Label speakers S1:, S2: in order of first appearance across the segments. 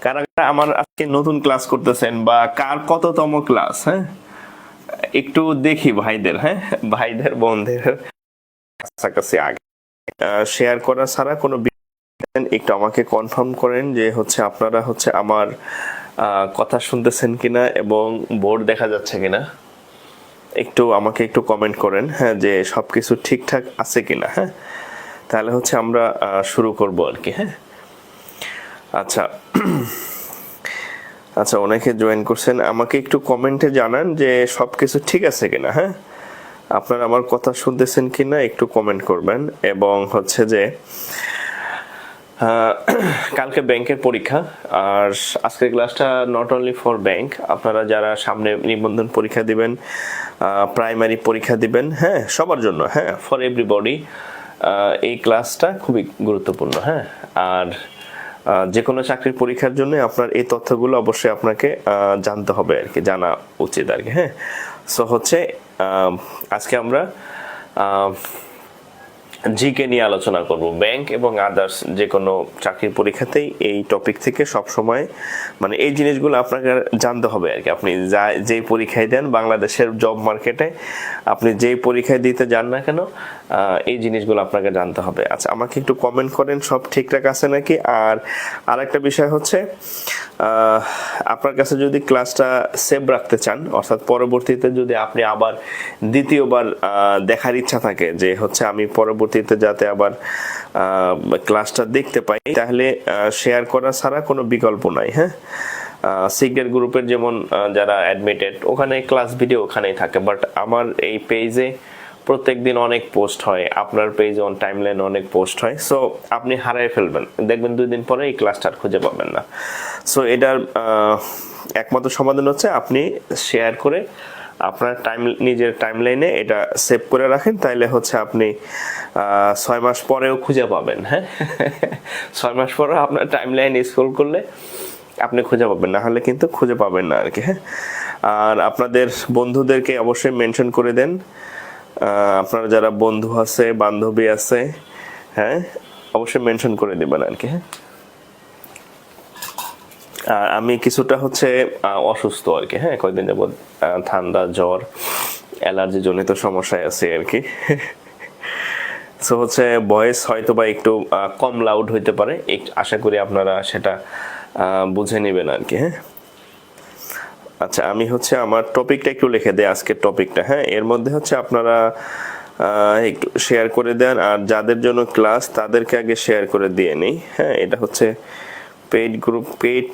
S1: কারা কারা আমার আজকে নতুন ক্লাস করতেছেন বা কার কততম ক্লাস? হ্যাঁ, একটু দেখি ভাইদের, হ্যাঁ ভাইদের বোনদের কাছাকাছি আগে শেয়ার করা ছাড়া কোনো একটু আমাকে কনফার্ম করেন যে হচ্ছে আপনারা হচ্ছে আমার কথা শুনতেছেন কিনা এবং বোর্ড দেখা যাচ্ছে কিনা। একটু আমাকে একটু কমেন্ট করেন, হ্যাঁ, যে সবকিছু ঠিকঠাক আছে কিনা। হ্যাঁ, তাহলে হচ্ছে আমরা শুরু করব আর কি। হ্যাঁ, আচ্ছা আচ্ছা, অনেকে জয়েন করছেন, আমাকে একটু কমেন্টে জানান যে সবকিছু ঠিক আছে কিনা। হ্যাঁ, আপনারা আমার কথা শুনতেছেন কিনা একটু কমেন্ট করবেন। এবং হচ্ছে যে কালকে ব্যাংকের পরীক্ষা, আর আজকের ক্লাসটা নট অনলি ফর ব্যাংক, আপনারা যারা সামনে নিবন্ধন পরীক্ষা দিবেন, প্রাইমারি পরীক্ষা দিবেন, হ্যাঁ সবার জন্য, হ্যাঁ ফর এভরিবডি এই ক্লাসটা খুবই গুরুত্বপূর্ণ। হ্যাঁ, আর যে কোনো চাকরির পরীক্ষার জন্য আপনার এই তথ্যগুলো অবশ্যই আপনাকে জানতে হবে আর কি, জানা উচিত আর কি। হ্যাঁ, সো হচ্ছে আজকে আমরা জিকে নিয়ে আলোচনা করব। ব্যাংক এবং আদার্স যে কোনো চাকরির পরীক্ষাতেই এই টপিক থেকে সব সময় মানে এই জিনিসগুলো আপনাকে জানতে হবে আর কি। আপনি যেই পরীক্ষায় দেন বাংলাদেশের জব মার্কেটে, আপনি যেই পরীক্ষায় দিতে যান না কেন, এই জিনিসগুলো আপনাকে জানতে হবে। আচ্ছা, আমাকে একটু কমেন্ট করেন সব ঠিকঠাক আছে নাকি। আর আরেকটা বিষয় হচ্ছে আপনার কাছে যদি ক্লাসটা সেভ রাখতে চান, অর্থাৎ পরবর্তীতে যদি আপনি আবার দ্বিতীয়বার দেখার ইচ্ছা থাকে যে হচ্ছে আমি পরবর্তীতে যাতে আবার ক্লাসটা দেখতে পাই, তাহলে শেয়ার করা ছাড়া কোনো বিকল্প নাই। হ্যাঁ, সিক্রেট গ্রুপের যেমন যারা অ্যাডমিটেড ওখানে ক্লাস ভিডিও ওখানেই থাকে, বাট আমার এই পেজে প্রত্যেকদিন অনেক পোস্ট হয়, আপনার পেজে অন টাইমলাইন অনেক পোস্ট হয়। সো আপনি হারাই ফেলবেন, দেখবেন 2 দিন পরে এই ক্লাসটা আর খুঁজে পাবেন না। সো এটার একমাত্র সমাধান হচ্ছে আপনি শেয়ার করে আপনার নিজের টাইমলাইনে এটা সেভ করে রাখেন, তাইলে হচ্ছে আপনি 6 মাস পরেও খুঁজে পাবেন। হ্যাঁ, 6 মাস পরেও আপনার টাইমলাইন স্ক্রল করলে আপনি খুঁজে পাবেন, না হলে কিন্তু খুঁজে পাবেন না আর কি। হ্যাঁ, আর আপনাদের বন্ধুদেরকে অবশ্যই মেনশন করে দেন, আপনার যারা বন্ধু আছে বান্ধবী আছে, হ্যাঁ অবশ্যই মেনশন করে দিবেন আর কি। হ্যাঁ, আর আমি কিছুটা হচ্ছে অসুস্থ আর কি। হ্যাঁ, কয়েকদিন যাবত ঠান্ডা জ্বর অ্যালার্জি জনিত সমস্যায় আছে আর কি। সো হচ্ছে ভয়েস হয়তো বা একটু কম লাউড হইতে পারে, আশা করি আপনারা সেটা বুঝে নেবেন আর কি। হ্যাঁ, আচ্ছা, আমি হচ্ছে আমার টপিকটা একটু লিখে দেই, আজকের টপিকটা। হ্যাঁ, এর মধ্যে হচ্ছে আপনারা একটু শেয়ার করে দেন, আর যাদের জন্য ক্লাস তাদেরকে আগে শেয়ার করে দিয়ে নেই। হ্যাঁ, এটা হচ্ছে পেইড গ্রুপ, পেইড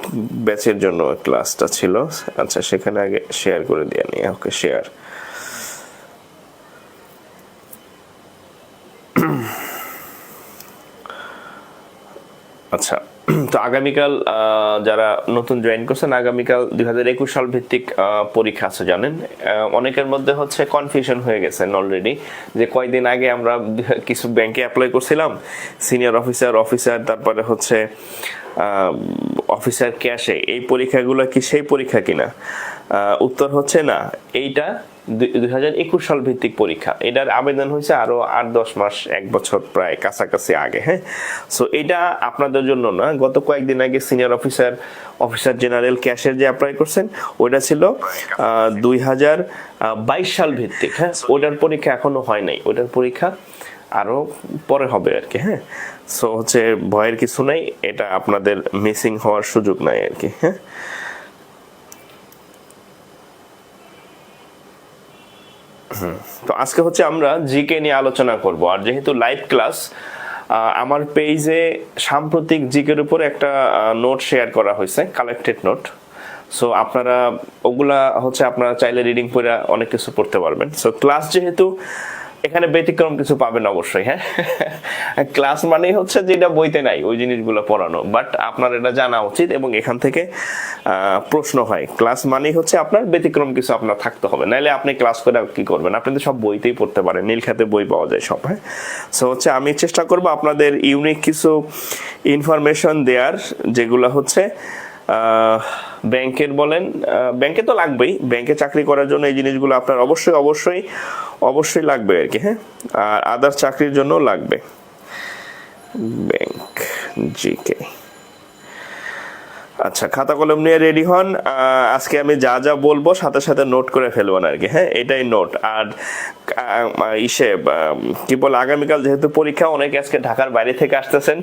S1: ব্যাচের জন্য ক্লাসটা ছিল। আচ্ছা, সেখানে আগে শেয়ার করে দিয়ে নেই। ওকে, শেয়ার। আচ্ছা, তো আগামীকাল যারা নতুন জয়েন করছেন, আগামীকাল 2021 সাল ভিত্তিক পরীক্ষা আছে জানেন। অনেকের মধ্যে হচ্ছে কনফিউশন হয়ে গেছেন অলরেডি, যে কয়েকদিন আগে আমরা কিছু ব্যাংকে অ্যাপ্লাই করছিলাম, সিনিয়র অফিসার তারপরে হচ্ছে অফিসার ক্যাশে, এই পরীক্ষাগুলো কি সেই পরীক্ষা কিনা? উত্তর হচ্ছে না, এইটা 2021 সাল ভিত্তিক পরীক্ষা। এটার আবেদন হয়েছে আরো 8-10 মাস, 1 বছর প্রায় কাছাকাছি আগে। হ্যাঁ, সো এটা আপনাদের জন্য না। গত কয়েকদিন আগে সিনিয়র অফিসার জেনারেল ক্যাশের যে অ্যাপ্লাই করছেন, ওইটা ছিল 2022 সাল ভিত্তিক। হ্যাঁ, ওটার পরীক্ষা এখনো হয় নাই, ওটার পরীক্ষা আরো পরে হবে আর কি। হ্যাঁ, সো হচ্ছে ভয়ের কিছু নাই, এটা আপনাদের মিসিং হওয়ার সুযোগ নাই আর কি। হ্যাঁ, তো আজকে হচ্ছে আমরা জিকে নিয়ে আলোচনা করব। আর যেহেতু লাইভ ক্লাস, আমার পেজে সাম্প্রতিক জিকের উপর একটা নোট শেয়ার করা হয়েছে, কালেক্টেড নোট। সো আপনারা ওগুলা হচ্ছে আপনারা চাইলে রিডিং করে অনেক কিছু পড়তে পারবেন। সো ক্লাস যেহেতু এখানে ব্যতিক্রম কিছু পাবেন অবশ্যই। হ্যাঁ, ক্লাস মানেই হচ্ছে যেটা বইতে নাই ওই জিনিসগুলো পড়ানো, বাট আপনার এটা জানা উচিত এবং এখান থেকে প্রশ্ন হয়। ক্লাস মানেই হচ্ছে আপনার ব্যতিক্রম কিছু আপনার থাকতে হবে, নাইলে আপনি ক্লাস করে কি করবেন? আপনি তো সব বইতেই পড়তে পারেন, নীলখাতে বই পাওয়া যায় সব। হ্যাঁ, সো হচ্ছে আমি চেষ্টা করব আপনাদের ইউনিক কিছু ইনফরমেশন দেওয়ার, যেগুলো হচ্ছে ব্যাংকের বলেন, ব্যাংকে তো লাগবেই, ব্যাংকে চাকরি করার জন্য এই জিনিসগুলো আপনার অবশ্যই অবশ্যই অবশ্যই লাগবে আর কি। হ্যাঁ, আর আদার চাকরির জন্য লাগবে। ব্যাংক জিকে, আচ্ছা, খাতা কলম নিয়ে রেডি হন। আজকে আমি যা যা বলবো সাথে সাথে নোট করে ফেলবেন আর কি, হ্যাঁ, এটাই নোট। আর কি বলে, আগামীকাল যেহেতু পরীক্ষা, অনেকে আজকে ঢাকার বাইরে থেকে আসতেছেন,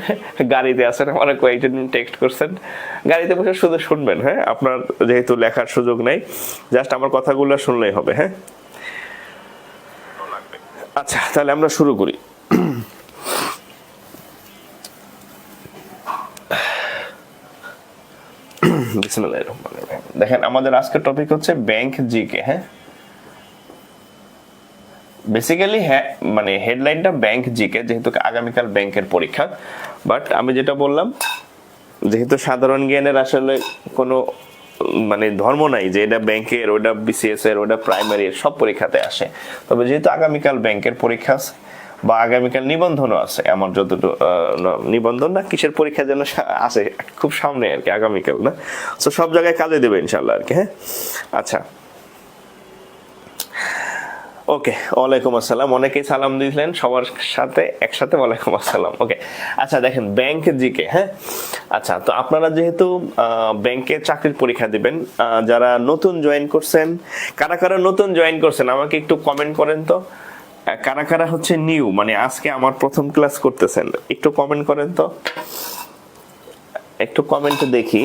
S1: গাড়িতে আছেন, অনেক কয়েকজন টেক্সট করছেন, গাড়িতে বসে শুধু শুনবেন, হ্যাঁ, আপনার যেহেতু লেখার সুযোগ নেই, জাস্ট আমার কথাগুলো শুনলেই হবে, হ্যাঁ। আচ্ছা, তাহলে আমরা শুরু করি। দেখেন, আমাদের আজকের টপিক হচ্ছে ব্যাংক জিকে, হ্যাঁ। বেসিক্যালি হ্যাঁ, মানে হেডলাইনটা ব্যাংক জিকে, যেহেতু আগামীকাল ব্যাংকের পরীক্ষা। বাট আমি যেটা বললাম, যেহেতু সাধারণ জ্ঞানের আসলে কোনো মানে ধর্ম নাই যে এটা ব্যাংকের, ওটা বিসিএস এর, ওটা প্রাইমারি, সব পরীক্ষাতে আসে। তবে যেহেতু আগামীকাল ব্যাংকের পরীক্ষা আছে বা আগামীকাল নিবন্ধনও আছে, আমার যতটুকু নিবন্ধন না কিসের পরীক্ষা যেন আছে খুব সামনে আর কি, আগামীকাল না, তো সব জায়গায় কাজে দেবে ইনশাল্লাহ আর কি, হ্যাঁ। আচ্ছা, ওকে, ওয়ালাইকুম আসসালাম। অনেকেই সালাম দিলেন, সবার সাথে একসাথে ওয়ালাইকুম আসসালাম। ওকে, আচ্ছা দেখেন, ব্যাংক জিকে, হ্যাঁ। আচ্ছা, তো আপনারা যেহেতু ব্যাংকে চাকরির পরীক্ষা দিবেন, যারা নতুন জয়েন করছেন, কারা কারা নতুন জয়েন করছেন আমাকে একটু কমেন্ট করেন তো। কারা কারা হচ্ছে নিউ, মানে আজকে আমার প্রথম ক্লাস করতেছেন, একটু কমেন্ট করেন তো, একটু কমেন্টে দেখি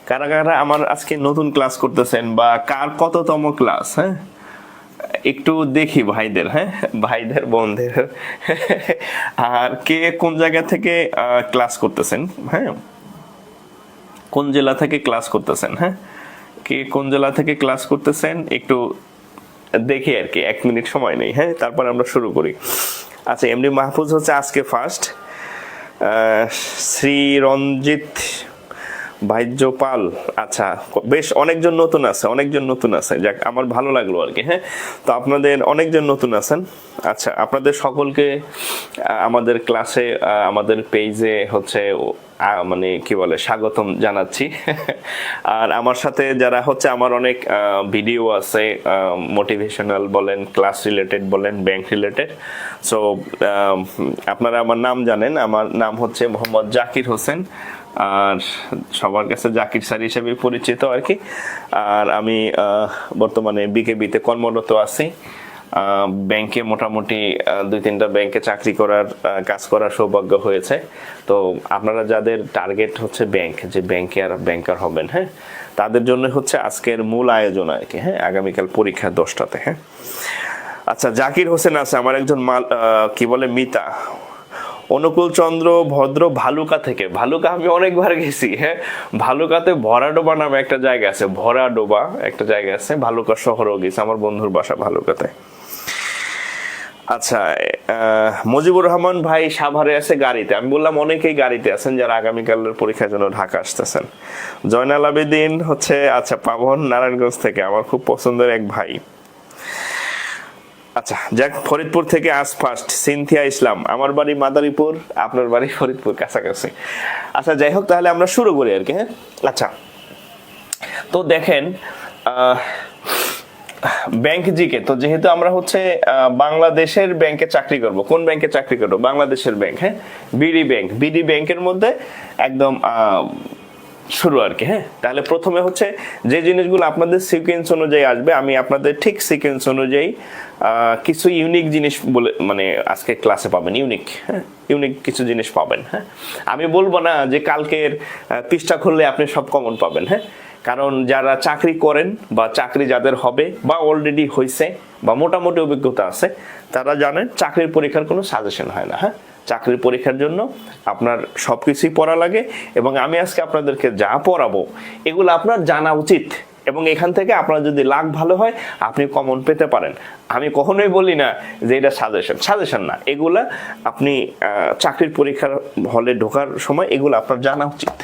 S1: কারা কারা আমার আজকে নতুন ক্লাস করতেছেন বা কার কততম ক্লাস, হ্যাঁ, একটু দেখি ভাইদের, হ্যাঁ, ভাইদের বোনদের। আর কে কোন জায়গা থেকে ক্লাস করতেছেন, হ্যাঁ, কোন জেলা থেকে ক্লাস করতেছেন, হ্যাঁ, কে কোন জেলা থেকে ক্লাস করতেছেন একটু দেখি আর কি, 1 মিনিট সময় নেই, হ্যাঁ, তারপর আমরা শুরু করি। আচ্ছা, এমডি মাহফুজ হচ্ছে আজকে ফার্স্ট, শ্রী রঞ্জিত ভাইজ্যপাল, আচ্ছা, বেশ অনেকজন নতুন আছে, অনেকজন নতুন আছে, যাক আমার ভালো লাগলো আর কি, হ্যাঁ। তো আপনাদের অনেকজন নতুন আছেন। আচ্ছা, আপনাদের সকলকে আমাদের ক্লাসে, আমাদের পেজে হচ্ছে মানে কি বলে স্বাগতম জানাচ্ছি। আর আমার সাথে যারা হচ্ছে, আমার অনেক ভিডিও আছে, মোটিভেশনাল বলেন, ক্লাস রিলেটেড বলেন, ব্যাংক রিলেটেড। সো আপনারা আমার নাম জানেন, আমার নাম হচ্ছে মোহাম্মদ জাকির হোসেন, আর সবার কাছে জাকির স্যার হিসেবে পরিচিত আর কি। আর আমি বর্তমানে বিকেবিতে কর্মরত আছি। ব্যাংকে মোটামুটি 2-3টা ব্যাংকে চাকরি করার, কাজ করার সৌভাগ্য হয়েছে। তো আপনারা যাদের টার্গেট হচ্ছে ব্যাংক, যে ব্যাংকে আর ব্যাংকার হবেন, হ্যাঁ, তাদের জন্য হচ্ছে আজকের মূল আয়োজন আর কি, হ্যাঁ, আগামীকাল পরীক্ষা 10টাতে, হ্যাঁ। আচ্ছা, জাকির হোসেন আছে, আমার একজন কি বলে মিতা, অনুকূল চন্দ্র ভদ্র ভালুকা থেকে, ভালুকা আমি অনেকবার গেছি, হ্যাঁ, ভালুকাতে ভরাডোবা নামে একটা জায়গা আছে, ভরাডোবা একটা জায়গা আছে, ভালুকা শহরও গেছি, আমার বন্ধুর বাসা ভালুকাতে। আচ্ছা, মুজিবুর রহমান ভাই সাভারে আছে গাড়িতে, আমি বললাম অনেকেই গাড়িতে আছেন যারা আগামীকালের পরীক্ষার জন্য ঢাকা আসতেছেন। জয়নাল আবেদিন হচ্ছে, আচ্ছা, পাবন নারায়ণগঞ্জ থেকে, আমার খুব পছন্দের এক ভাই। আচ্ছা, যাক, ফরিদপুর থেকে আজ ফার্স্ট সিনথিয়া ইসলাম, আমার বাড়ি মাদারীপুর, আপনার বাড়ি ফরিদপুর, কাছাকাছি। আচ্ছা, যাই হোক, তাহলে আমরা শুরু করি আর কি, হ্যাঁ। আচ্ছা, তো দেখেন, ব্যাংক জিকে, তো যেহেতু আমরা হচ্ছে বাংলাদেশের ব্যাংকে চাকরি করব, কোন ব্যাংকে চাকরি করব, বাংলাদেশের ব্যাংক, হ্যাঁ, বিডি ব্যাংক, বিডি ব্যাংকের মধ্যে একদম শুরু আর কি, হ্যাঁ। তাহলে প্রথমে হচ্ছে যে জিনিসগুলো আপনাদের সিকোয়েন্স অনুযায়ী আসবে, আমি আপনাদের ঠিক সিকোয়েন্স অনুযায়ী কিছু ইউনিক জিনিস বলে, মানে আজকে ক্লাসে পাবেন ইউনিক, হ্যাঁ, ইউনিক কিছু জিনিস পাবেন, হ্যাঁ। আমি বলবো না যে কালকের পৃষ্ঠা খুললে আপনি সব কমন পাবেন, হ্যাঁ, কারণ যারা চাকরি করেন বা চাকরি যাদের হবে বা অলরেডি হয়েছে বা মোটামুটি অভিজ্ঞতা আছে, তারা জানেন চাকরির পরীক্ষার কোনো সাজেশন হয় না, হ্যাঁ। চাকরির পরীক্ষার জন্য আপনার সবকিছুই পড়া লাগে, এবং আমি আজকে আপনাদেরকে যা পড়াবো এগুলো আপনার জানা উচিত, এবং এখান থেকে আপনার যদি লাক ভালো হয় আপনি কমন পেতে পারেন। আমি কখনোই বলি না যে এটা সাজেশন, সাজেশন না, এগুলা আপনি চাকরির পরীক্ষার হলে ঢোকার সময় এগুলো আপনার জানা উচিত।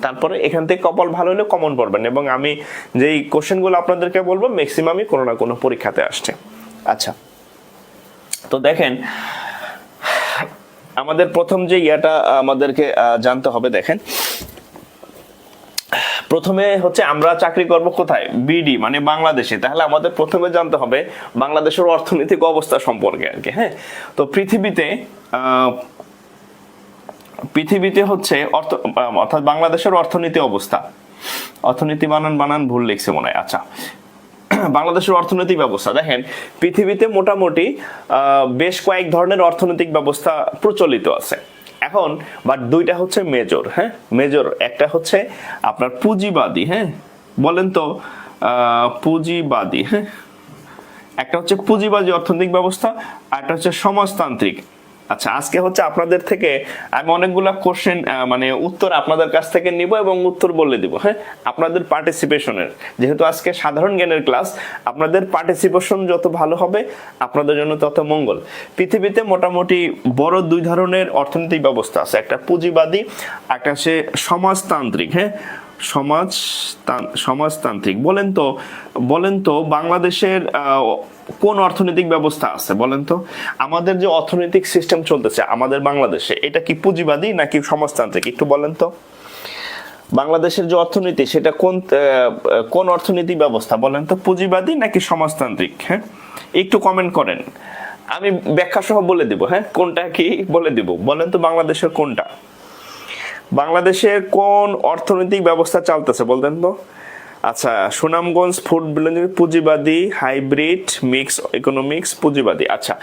S1: তারপরে এখান থেকে কপাল ভালো হলে কমন পড়বেন, এবং আমি যেই কোশ্চেনগুলো আপনাদেরকে বলবো ম্যাক্সিমামই কোনো না কোনো পরীক্ষাতে আসছে। আচ্ছা, তো দেখেন, আমাদের প্রথম যে ইয়াটা আমাদেরকে জানতে হবে, দেখেন, প্রথমে হচ্ছে আমরা চাকরি করব কোথায়, বিডি মানে বাংলাদেশে, তাহলে আমাদের প্রথমে জানতে হবে বাংলাদেশের অর্থনৈতিক অবস্থা সম্পর্কে আর কি, হ্যাঁ। তো পৃথিবীতে হচ্ছে অর্থাৎ বাংলাদেশের অর্থনীতি অবস্থা, অর্থনীতি বানান ভুল লিখছে মনে হয়। আচ্ছা, বাংলাদেশের অর্থনৈতিক ব্যবস্থা দেখেন, পৃথিবীতে মোটামুটি বেশ কয়েক ধরনের অর্থনৈতিক ব্যবস্থা প্রচলিত আছে এখন, বাট দুইটা হচ্ছে মেজর। হ্যাঁ, মেজর একটা হচ্ছে আপনার পুঁজিবাদী। হ্যাঁ, বলেন তো পুঁজিবাদী। হ্যাঁ, একটা হচ্ছে পুঁজিবাদী অর্থনৈতিক ব্যবস্থা, আর একটা হচ্ছে সমাজতান্ত্রিক। আচ্ছা, আজকে হচ্ছে আপনাদের থেকে আমি অনেকগুলা কোশ্চেন মানে উত্তর আপনাদের কাছ থেকে নিব এবং উত্তর বলে দিব। হ্যাঁ, আপনাদের পার্টিসিপেশনের, যেহেতু আজকে সাধারণ জ্ঞানের ক্লাস, আপনাদের পার্টিসিপেশন যত ভালো হবে আপনাদের জন্য তত মঙ্গল। পৃথিবীতে মোটামুটি বড় দুই ধরনের অর্থনৈতিক ব্যবস্থা আছে, একটা পুঁজিবাদী, একটা হচ্ছে সমাজতান্ত্রিক। হ্যাঁ, সমাজতান্ত্রিক। বলেন তো বাংলাদেশের কোন অর্থনৈতিক ব্যবস্থা আছে বলেন তো? আমাদের যে অর্থনৈতিক সিস্টেম চলতেছে আমাদের বাংলাদেশে, এটা কি পুঁজিবাদী নাকি সমাজতান্ত্রিক একটু বলেন তো? বাংলাদেশের যে অর্থনীতি সেটা কোন অর্থনৈতিক ব্যবস্থা বলেন তো, পুঁজিবাদী নাকি সমাজতান্ত্রিক? হ্যাঁ, একটু কমেন্ট করেন, আমি ব্যাখ্যা সহ বলে দিব। হ্যাঁ, কোনটা কি বলে দিব, বলেন তো বাংলাদেশের কোনটা, বাংলাদেশের কোন অর্থনৈতিক ব্যবস্থা চলতেছে বলতেন তো? আচ্ছা, সুনামগঞ্জ ফুড ব্লেন্ডিং পুঁজিবাদী, হাইব্রিড, মিক্স ইকোনমিক্স, পুঁজিবাদী। আচ্ছা,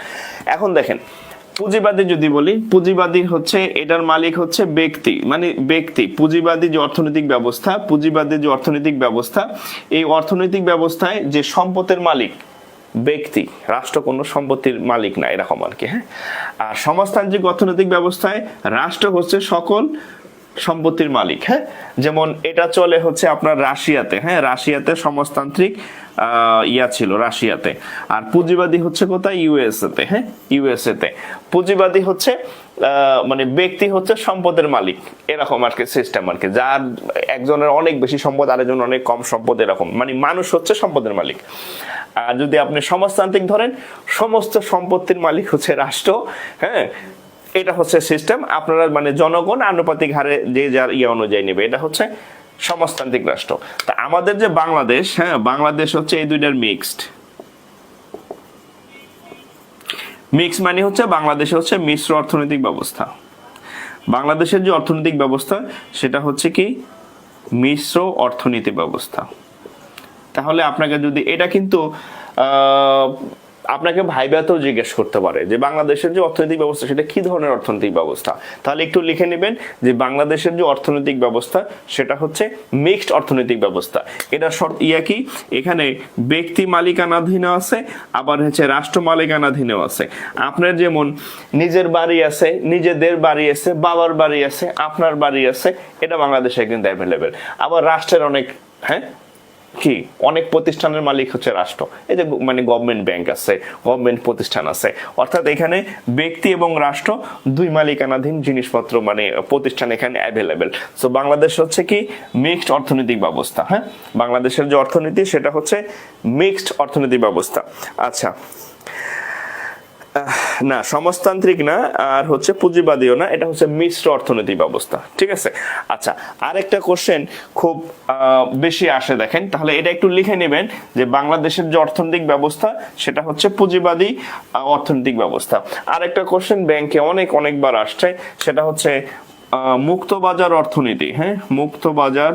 S1: এখন দেখেন পুঁজিবাদী যদি বলি, পুঁজিবাদী হচ্ছে এটার মালিক হচ্ছে ব্যক্তি, মানে ব্যক্তি। পুঁজিবাদী যে অর্থনৈতিক ব্যবস্থা, পুঁজিবাদী যে অর্থনৈতিক ব্যবস্থা, এই অর্থনৈতিক ব্যবস্থায় যে সম্পদের মালিক ব্যক্তি, রাষ্ট্র কোনো সম্পত্তির মালিক না, এরকম আর কি। হ্যাঁ, আর সমাজতান্ত্রিক অর্থনৈতিক ব্যবস্থায় রাষ্ট্র হচ্ছে সকল সম্পত্তির মালিক। হ্যাঁ, যেমন এটা চলে হচ্ছে আপনার রাশিয়াতে। হ্যাঁ, রাশিয়াতে সমাজতান্ত্রিক ছিল রাশিয়াতে। আর পুঁজিবাদী হচ্ছে কোথায়? ইউএসএ তে। হ্যাঁ, ইউএসএ তে পুঁজিবাদী হচ্ছে মানে ব্যক্তি হচ্ছে সম্পদের মালিক, এরকম আর কি সিস্টেম আর কি, যার একজনের অনেক বেশি সম্পদ আরেকজনের অনেক কম সম্পদ, এরকম মানে মানুষ হচ্ছে সম্পদের মালিক। আর যদি আপনি সমাজতান্ত্রিক ধরেন, সমস্ত সম্পত্তির মালিক হচ্ছে রাষ্ট্র। হ্যাঁ, এটা হচ্ছে সিস্টেম, আপনারা মানে জনগণ আনুপাতিক হারে যে যার অনুযায়ী নেবে, এটা হচ্ছে সমাজতান্ত্রিক রাষ্ট্র। তা আমাদের যে বাংলাদেশ, হ্যাঁ, বাংলাদেশ হচ্ছে এই দুইটার মিক্সড। মিক্স মানে হচ্ছে বাংলাদেশে হচ্ছে মিশ্র অর্থনৈতিক ব্যবস্থা। বাংলাদেশের যে অর্থনৈতিক ব্যবস্থা সেটা হচ্ছে কি মিশ্র অর্থনীতি ব্যবস্থা। তাহলে আপনাকে যদি এটা কিন্তু আপনাকে ভাইবাতেও জিজ্ঞেস করতে পারে যে বাংলাদেশের যে অর্থনৈতিক ব্যবস্থা সেটা কি ধরনের অর্থনৈতিক ব্যবস্থা, তাহলে একটু লিখে নেবেন যে বাংলাদেশের যে অর্থনৈতিক ব্যবস্থা সেটা হচ্ছে মিক্সড অর্থনৈতিক ব্যবস্থা। এটা শর্ত কি, এখানে ব্যক্তি মালিকানাধীন আছে, আবার হচ্ছে রাষ্ট্র মালিকানাধীনও আছে। আপনার যেমন নিজের বাড়ি আছে, নিজেদের বাড়ি আছে, বাবার বাড়ি আছে, আপনার বাড়ি আছে, এটা বাংলাদেশে কিন্তু অ্যাভেলেবেল। আবার রাষ্ট্রের অনেক, হ্যাঁ, কি অনেক প্রতিষ্ঠানের মালিক হচ্ছে রাষ্ট্র। এই যে মানে গভর্নমেন্ট ব্যাংক আছে, গভর্নমেন্ট প্রতিষ্ঠান আছে, অর্থাৎ এখানে ব্যক্তি এবং রাষ্ট্র দুই মালিকানাধীন জিনিসপত্র মানে প্রতিষ্ঠান এখানে অ্যাভেলেবেল। সো বাংলাদেশ হচ্ছে কি মিক্সড অর্থনৈতিক ব্যবস্থা। হ্যাঁ, বাংলাদেশের যে অর্থনীতি সেটা হচ্ছে মিক্সড অর্থনৈতিক ব্যবস্থা। আচ্ছা, না সমাজতান্ত্রিক না, আর হচ্ছে পুঁজিবাদীও না, এটা হচ্ছে মিশ্র অর্থনৈতিক ব্যবস্থা। ঠিক আছে। আচ্ছা, আরেকটা কোশ্চেন খুব বেশি আসে দেখেন, তাহলে এটা একটু লিখে নেবেন যে বাংলাদেশের যে অর্থনৈতিক ব্যবস্থা সেটা হচ্ছে পুঁজিবাদী অর্থনৈতিক ব্যবস্থা। আরেকটা কোশ্চেন ব্যাংকে অনেকবার আসছে, সেটা হচ্ছে মুক্ত বাজার অর্থনীতি। হ্যাঁ, মুক্ত বাজার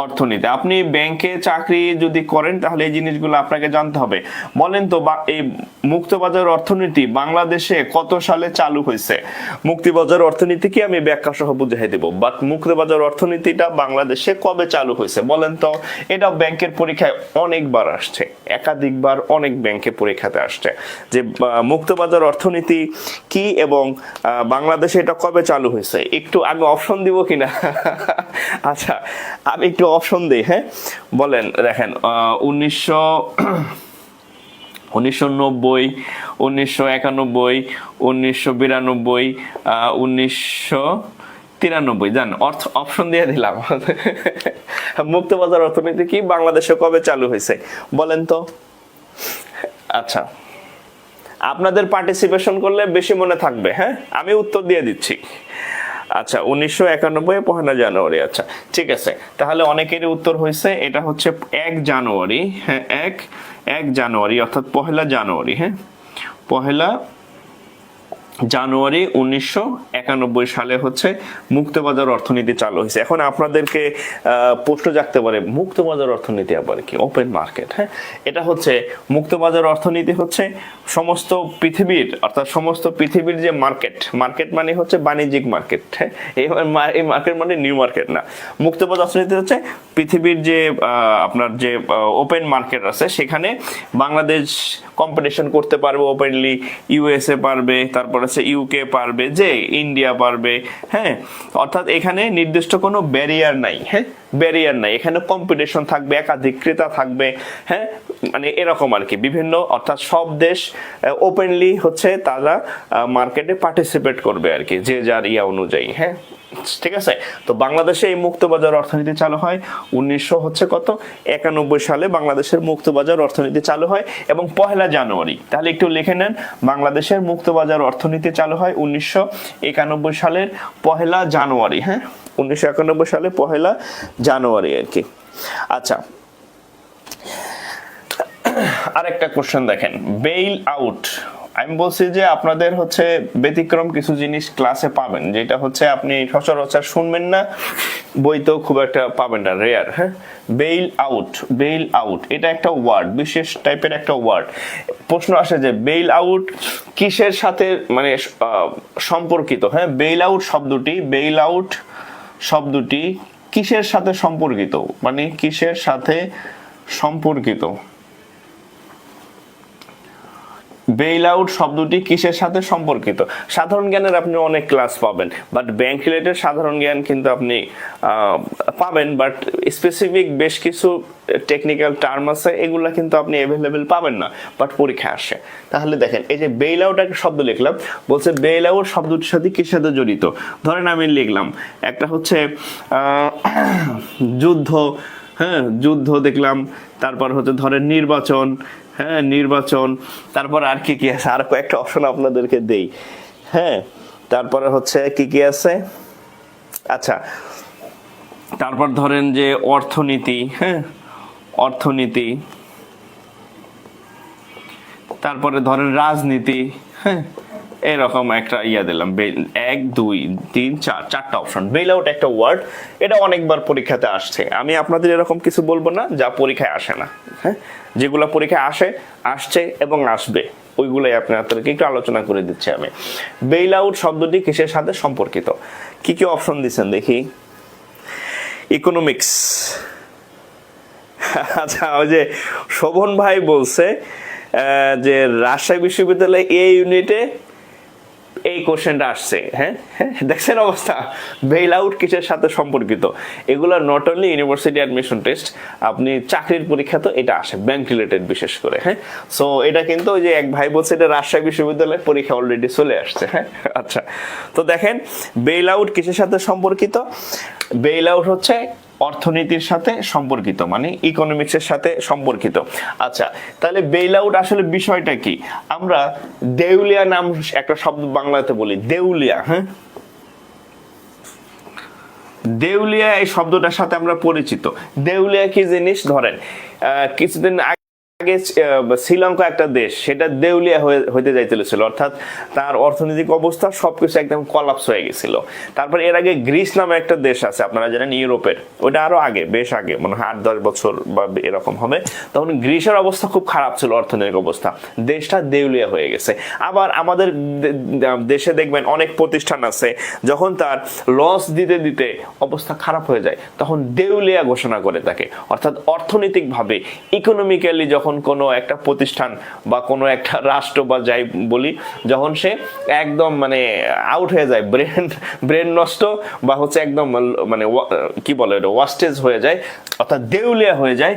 S1: অর্থনীতি। আপনি ব্যাংকে চাকরি যদি করেন তাহলে এই জিনিসগুলো আপনাকে জানতে হবে। বলেন তো এই মুক্তবাজার অর্থনীতি বাংলাদেশে কত সালে চালু হয়েছে? মুক্তবাজার অর্থনীতি কি আমি ব্যাখ্যা সহ বুঝিয়ে দেব, বাট মুক্তবাজার অর্থনীতিটা বাংলাদেশে কবে চালু হয়েছে বলেন তো? এটা ব্যাংকের পরীক্ষায় অনেকবার আসছে, একাধিকবার অনেক ব্যাংকের পরীক্ষাতে আসছে যে মুক্তবাজার অর্থনীতি কি এবং বাংলাদেশে এটা কবে চালু হয়েছে। একটু আমি অপশন দিব কিনা? আচ্ছা, আমি একটু অপশন দিই। হ্যাঁ, বলেন, দেখেন 1990, 1991, 1992, 1993, জান অপশন দিয়ে দিলাম। মুক্তবাজার অর্থনীতি কি বাংলাদেশে কবে চালু হয়েছে বলেন তো? আচ্ছা, আপনাদের পার্টিসিপেশন করলে বেশি মনে থাকবে। হ্যাঁ, আমি উত্তর দিয়ে দিচ্ছি। আচ্ছা, 1991 1 জানুয়ারি। আচ্ছা, ঠিক আছে, তাহলে অনেকেরই উত্তর হয়েছে এটা হচ্ছে 1 জানুয়ারি। হ্যাঁ, 1 জানুয়ারি অর্থাৎ 1 জানুয়ারি। হ্যাঁ, 1 জানুয়ারি 1991 সালে হচ্ছে মুক্তবাজার অর্থনীতি চালু হয়েছে। এখন আপনাদেরকে প্রশ্ন জাগতে পারে, মুক্তবাজার অর্থনীতি আবার কি? Open market. হ্যাঁ, এটা হচ্ছে মুক্তবাজার অর্থনীতি হচ্ছে সমস্ত পৃথিবীর, অর্থাৎ সমস্ত পৃথিবীর যে মার্কেট মানে হচ্ছে বাণিজ্যিক মার্কেট। হ্যাঁ, এই মার্কেট মানে নিউ মার্কেট না। মুক্তবাজার অর্থনীতি হচ্ছে পৃথিবীর যে আপনার যে ওপেন মার্কেট আছে, সেখানে বাংলাদেশ কম্পিটিশন করতে পারবে ওপেনলি, ইউএসএ পারবে, তারপর আছে ইউকে পারবে, যে ইন্ডিয়া পারবে। হ্যাঁ, অর্থাৎ এখানে নির্দিষ্ট কোনো ব্যারিয়ার নাই। হ্যাঁ, ব্যারিয়ার নাই, এখানে কম্পিটিশন থাকবে, একাধিক ক্রেতা থাকবে। হ্যাঁ, মানে এরকম আর কি, বিভিন্ন, অর্থাৎ সব দেশ ওপেনলি হচ্ছে তারা মার্কেটে পার্টিসিপেট করবে আর কি, যে যার ইয়া অনুযায়ী। হ্যাঁ, ঠিক আছে। তো বাংলাদেশে এই মুক্তবাজার অর্থনীতি চালু হয় 1991 সালে বাংলাদেশের মুক্তবাজার অর্থনীতি চালু হয়, এবং 1 জানুয়ারি, তাহলে একটু লিখে নেন, বাংলাদেশের মুক্তবাজার অর্থনীতি চালু হয় 1991 সালের 1 জানুয়ারি। হ্যাঁ, 1991 সালে 1 জানুয়ারি আর কি। আচ্ছা, আরেকটা কোশ্চেন দেখেন, বেইল আউট। আমি বলছি যে আপনাদের হচ্ছে ব্যতিক্রম কিছু জিনিস ক্লাসে পাবেন, যেটা হচ্ছে আপনি সচরাচর শুনবেন না, বইতেও খুব একটা পাবেন না, রেয়ার। হ্যাঁ, বেইল আউট এটা একটা ওয়ার্ড, বিশেষ টাইপের একটা ওয়ার্ড। প্রশ্ন আসে যে বেইল আউট কিসের সাথে মানে সম্পর্কিত। হ্যাঁ, বেইল আউট শব্দটি কিসের সাথে সম্পর্কিত, মানে কিসের সাথে সম্পর্কিত? বেইল আউট শব্দটি কিসের সাথে সম্পর্কিত? সাধারণ জ্ঞানের আপনি অনেক ক্লাস পাবেন, বাট ব্যাংক রিলেটেড সাধারণ জ্ঞান কিন্তু আপনি পাবেন, বাট স্পেসিফিক বেশ কিছু টেকনিক্যাল টার্ম আছে, এগুলা কিন্তু আপনি অ্যাভেলেবেল পাবেন না, বাট পরীক্ষা আসে। তাহলে দেখেন, এই যে বেইল আউট একটা শব্দ লিখলাম, বলছে বেইল আউট শব্দটির সাথে কিসের সাথে জড়িত। ধরেন আমি লিখলাম একটা হচ্ছে যুদ্ধ। হ্যাঁ, যুদ্ধ দেখলাম, তারপর হচ্ছে ধরেন নির্বাচন। হ্যাঁ, নির্বাচন, তারপর আর কি কি আছে, আর কয়েকটা অপশন আপনাদেরকে দেই। হ্যাঁ, তারপরে হচ্ছে কি কি আছে, আচ্ছা, তারপর ধরেন যে অর্থনীতি। হ্যাঁ, অর্থনীতি, তারপরে ধরেন রাজনীতি। হ্যাঁ, এরকম একটা ইয়া দিলাম, 1 2 3 4 চারটা অপশন। বেইল আউট একটা ওয়ার্ড, এটা অনেকবার পরীক্ষাতে আসছে। আমি আপনাদের এরকম কিছু বলবো না যা পরীক্ষায় আসে না। হ্যাঁ, যেগুলো পরীক্ষায় আসছে এবং আসবে, ওইগুলোই আপনাদেরকে একটু আলোচনা করে দিচ্ছি আমি। বেইল আউট শব্দটি কিসের সাথে সম্পর্কিত? কি কি অপশন দিচ্ছেন দেখি। ইকোনমিক্স। আচ্ছা, ওই যে শোভন ভাই বলছে যে রাজশাহী বিশ্ববিদ্যালয়ে এই ইউনিটে এই কোশ্চেনটা আসছে। হ্যাঁ, দেখছেন অবস্থা, বেইল আউট কিসের সাথে সম্পর্কিত? এগুলো not only university admission test, আপনি চাকরির পরীক্ষা তো এটা আসে, ব্যাংক রিলেটেড বিশেষ করে। হ্যাঁ, সো এটা কিন্তু ওই যে এক ভাই বলছে এটা রাজশাহী বিশ্ববিদ্যালয়ের পরীক্ষা অলরেডি চলে আসছে। হ্যাঁ, আচ্ছা, তো দেখেন বেইল আউট কিসের সাথে সম্পর্কিত? বেইল আউট হচ্ছে অর্থনীতির সাথে সম্পর্কিত, মানে ইকোনমিক্সের সাথে সম্পর্কিত। আচ্ছা, তাহলে বেইল আউট আসলে বিষয়টা কি? আমরা দেউলিয়া নাম একটা শব্দ বাংলাতে বলি, দেউলিয়া। হ্যাঁ, দেউলিয়া এই শব্দটার সাথে আমরা পরিচিত। দেউলিয়া কি জিনিস? ধরেন কিছুদিন আগে শ্রীলঙ্কা একটা দেশ, সেটা দেউলিয়া হইতে যাইতেছিল, অর্থাৎ তার অর্থনৈতিক অবস্থা সবকিছু একদম কলাপস হয়ে গেছিল। তারপর এর আগে গ্রিস নামে একটা দেশ আছে, আপনারা জানেন ইউরোপের, ওটা আরো আগে, বেশ আগে, মনে হয় 8-10 বছর বা এরকম হবে। তখন গ্রিসের অবস্থা খুব খারাপ ছিল, অর্থনৈতিক অবস্থা, দেশটা দেউলিয়া হয়ে গেছে। আবার আমাদের দেশে দেখবেন অনেক প্রতিষ্ঠান আছে, যখন তার লস দিতে দিতে অবস্থা খারাপ হয়ে যায়, তখন দেউলিয়া ঘোষণা করে থাকে। অর্থাৎ অর্থনৈতিকভাবে, ইকোনমিক্যালি যখন কোনো একটা প্রতিষ্ঠান বা কোনো একটা রাষ্ট্র বা যাই বলি, যখন সে একদম মানে আউট হয়ে যায়, ব্রেন নষ্ট বা হচ্ছে একদম মানে কি বলে এটা, ওয়াস্টেজ হয়ে যায়, অর্থাৎ দেউলিয়া হয়ে যায়,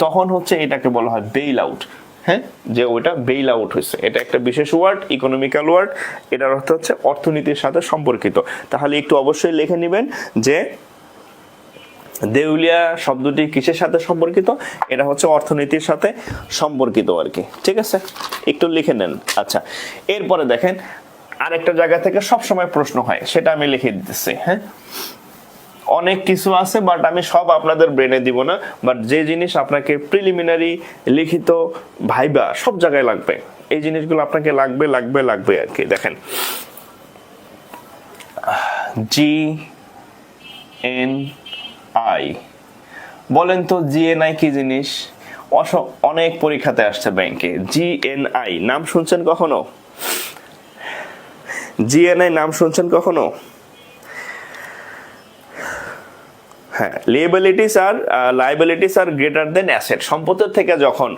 S1: তখন হচ্ছে এটাকে বলা হয় বেইল আউট। হ্যাঁ, যে ওইটা বেইল আউট হয়েছে, এটা একটা বিশেষ ওয়ার্ড, ইকোনমিক্যাল ওয়ার্ড, এটার অর্থ হচ্ছে অর্থনীতির সাথে সম্পর্কিত। তাহলে একটু অবশ্যই লিখে নেবেন যে দেউলিয়া শব্দটি কিসের সাথে সম্পর্কিত? এটা হচ্ছে অর্থনীতির সাথে সম্পর্কিত আর কি, ঠিক আছে, একটু লিখে নেন। আচ্ছা, এরপরে দেখেন আরেকটা জায়গা থেকে সব সময় প্রশ্ন হয়, সেটা আমি লিখে দিতেছি। হ্যাঁ, অনেক কিছু আছে, বাট আমি সব আপনাদের ব্রেনে দিব না, বাট যে জিনিস আপনাকে প্রিলিমিনারি, লিখিত, ভাইবা সব জায়গায় লাগবে, এই জিনিসগুলো আপনাকে লাগবে লাগবে লাগবে আর কি। দেখেন GNI, বলেন তো GNI কি জিনিস? অনেক পরীক্ষাতে আসছে ব্যাংকে। GNI নাম শুনছেন কখনো? GNI নাম শুনছেন কখনো? হ্যাঁ, লায়াবিলিটিস আর গ্রেটার দেন অ্যাসেট। সম্পদের থেকে যখন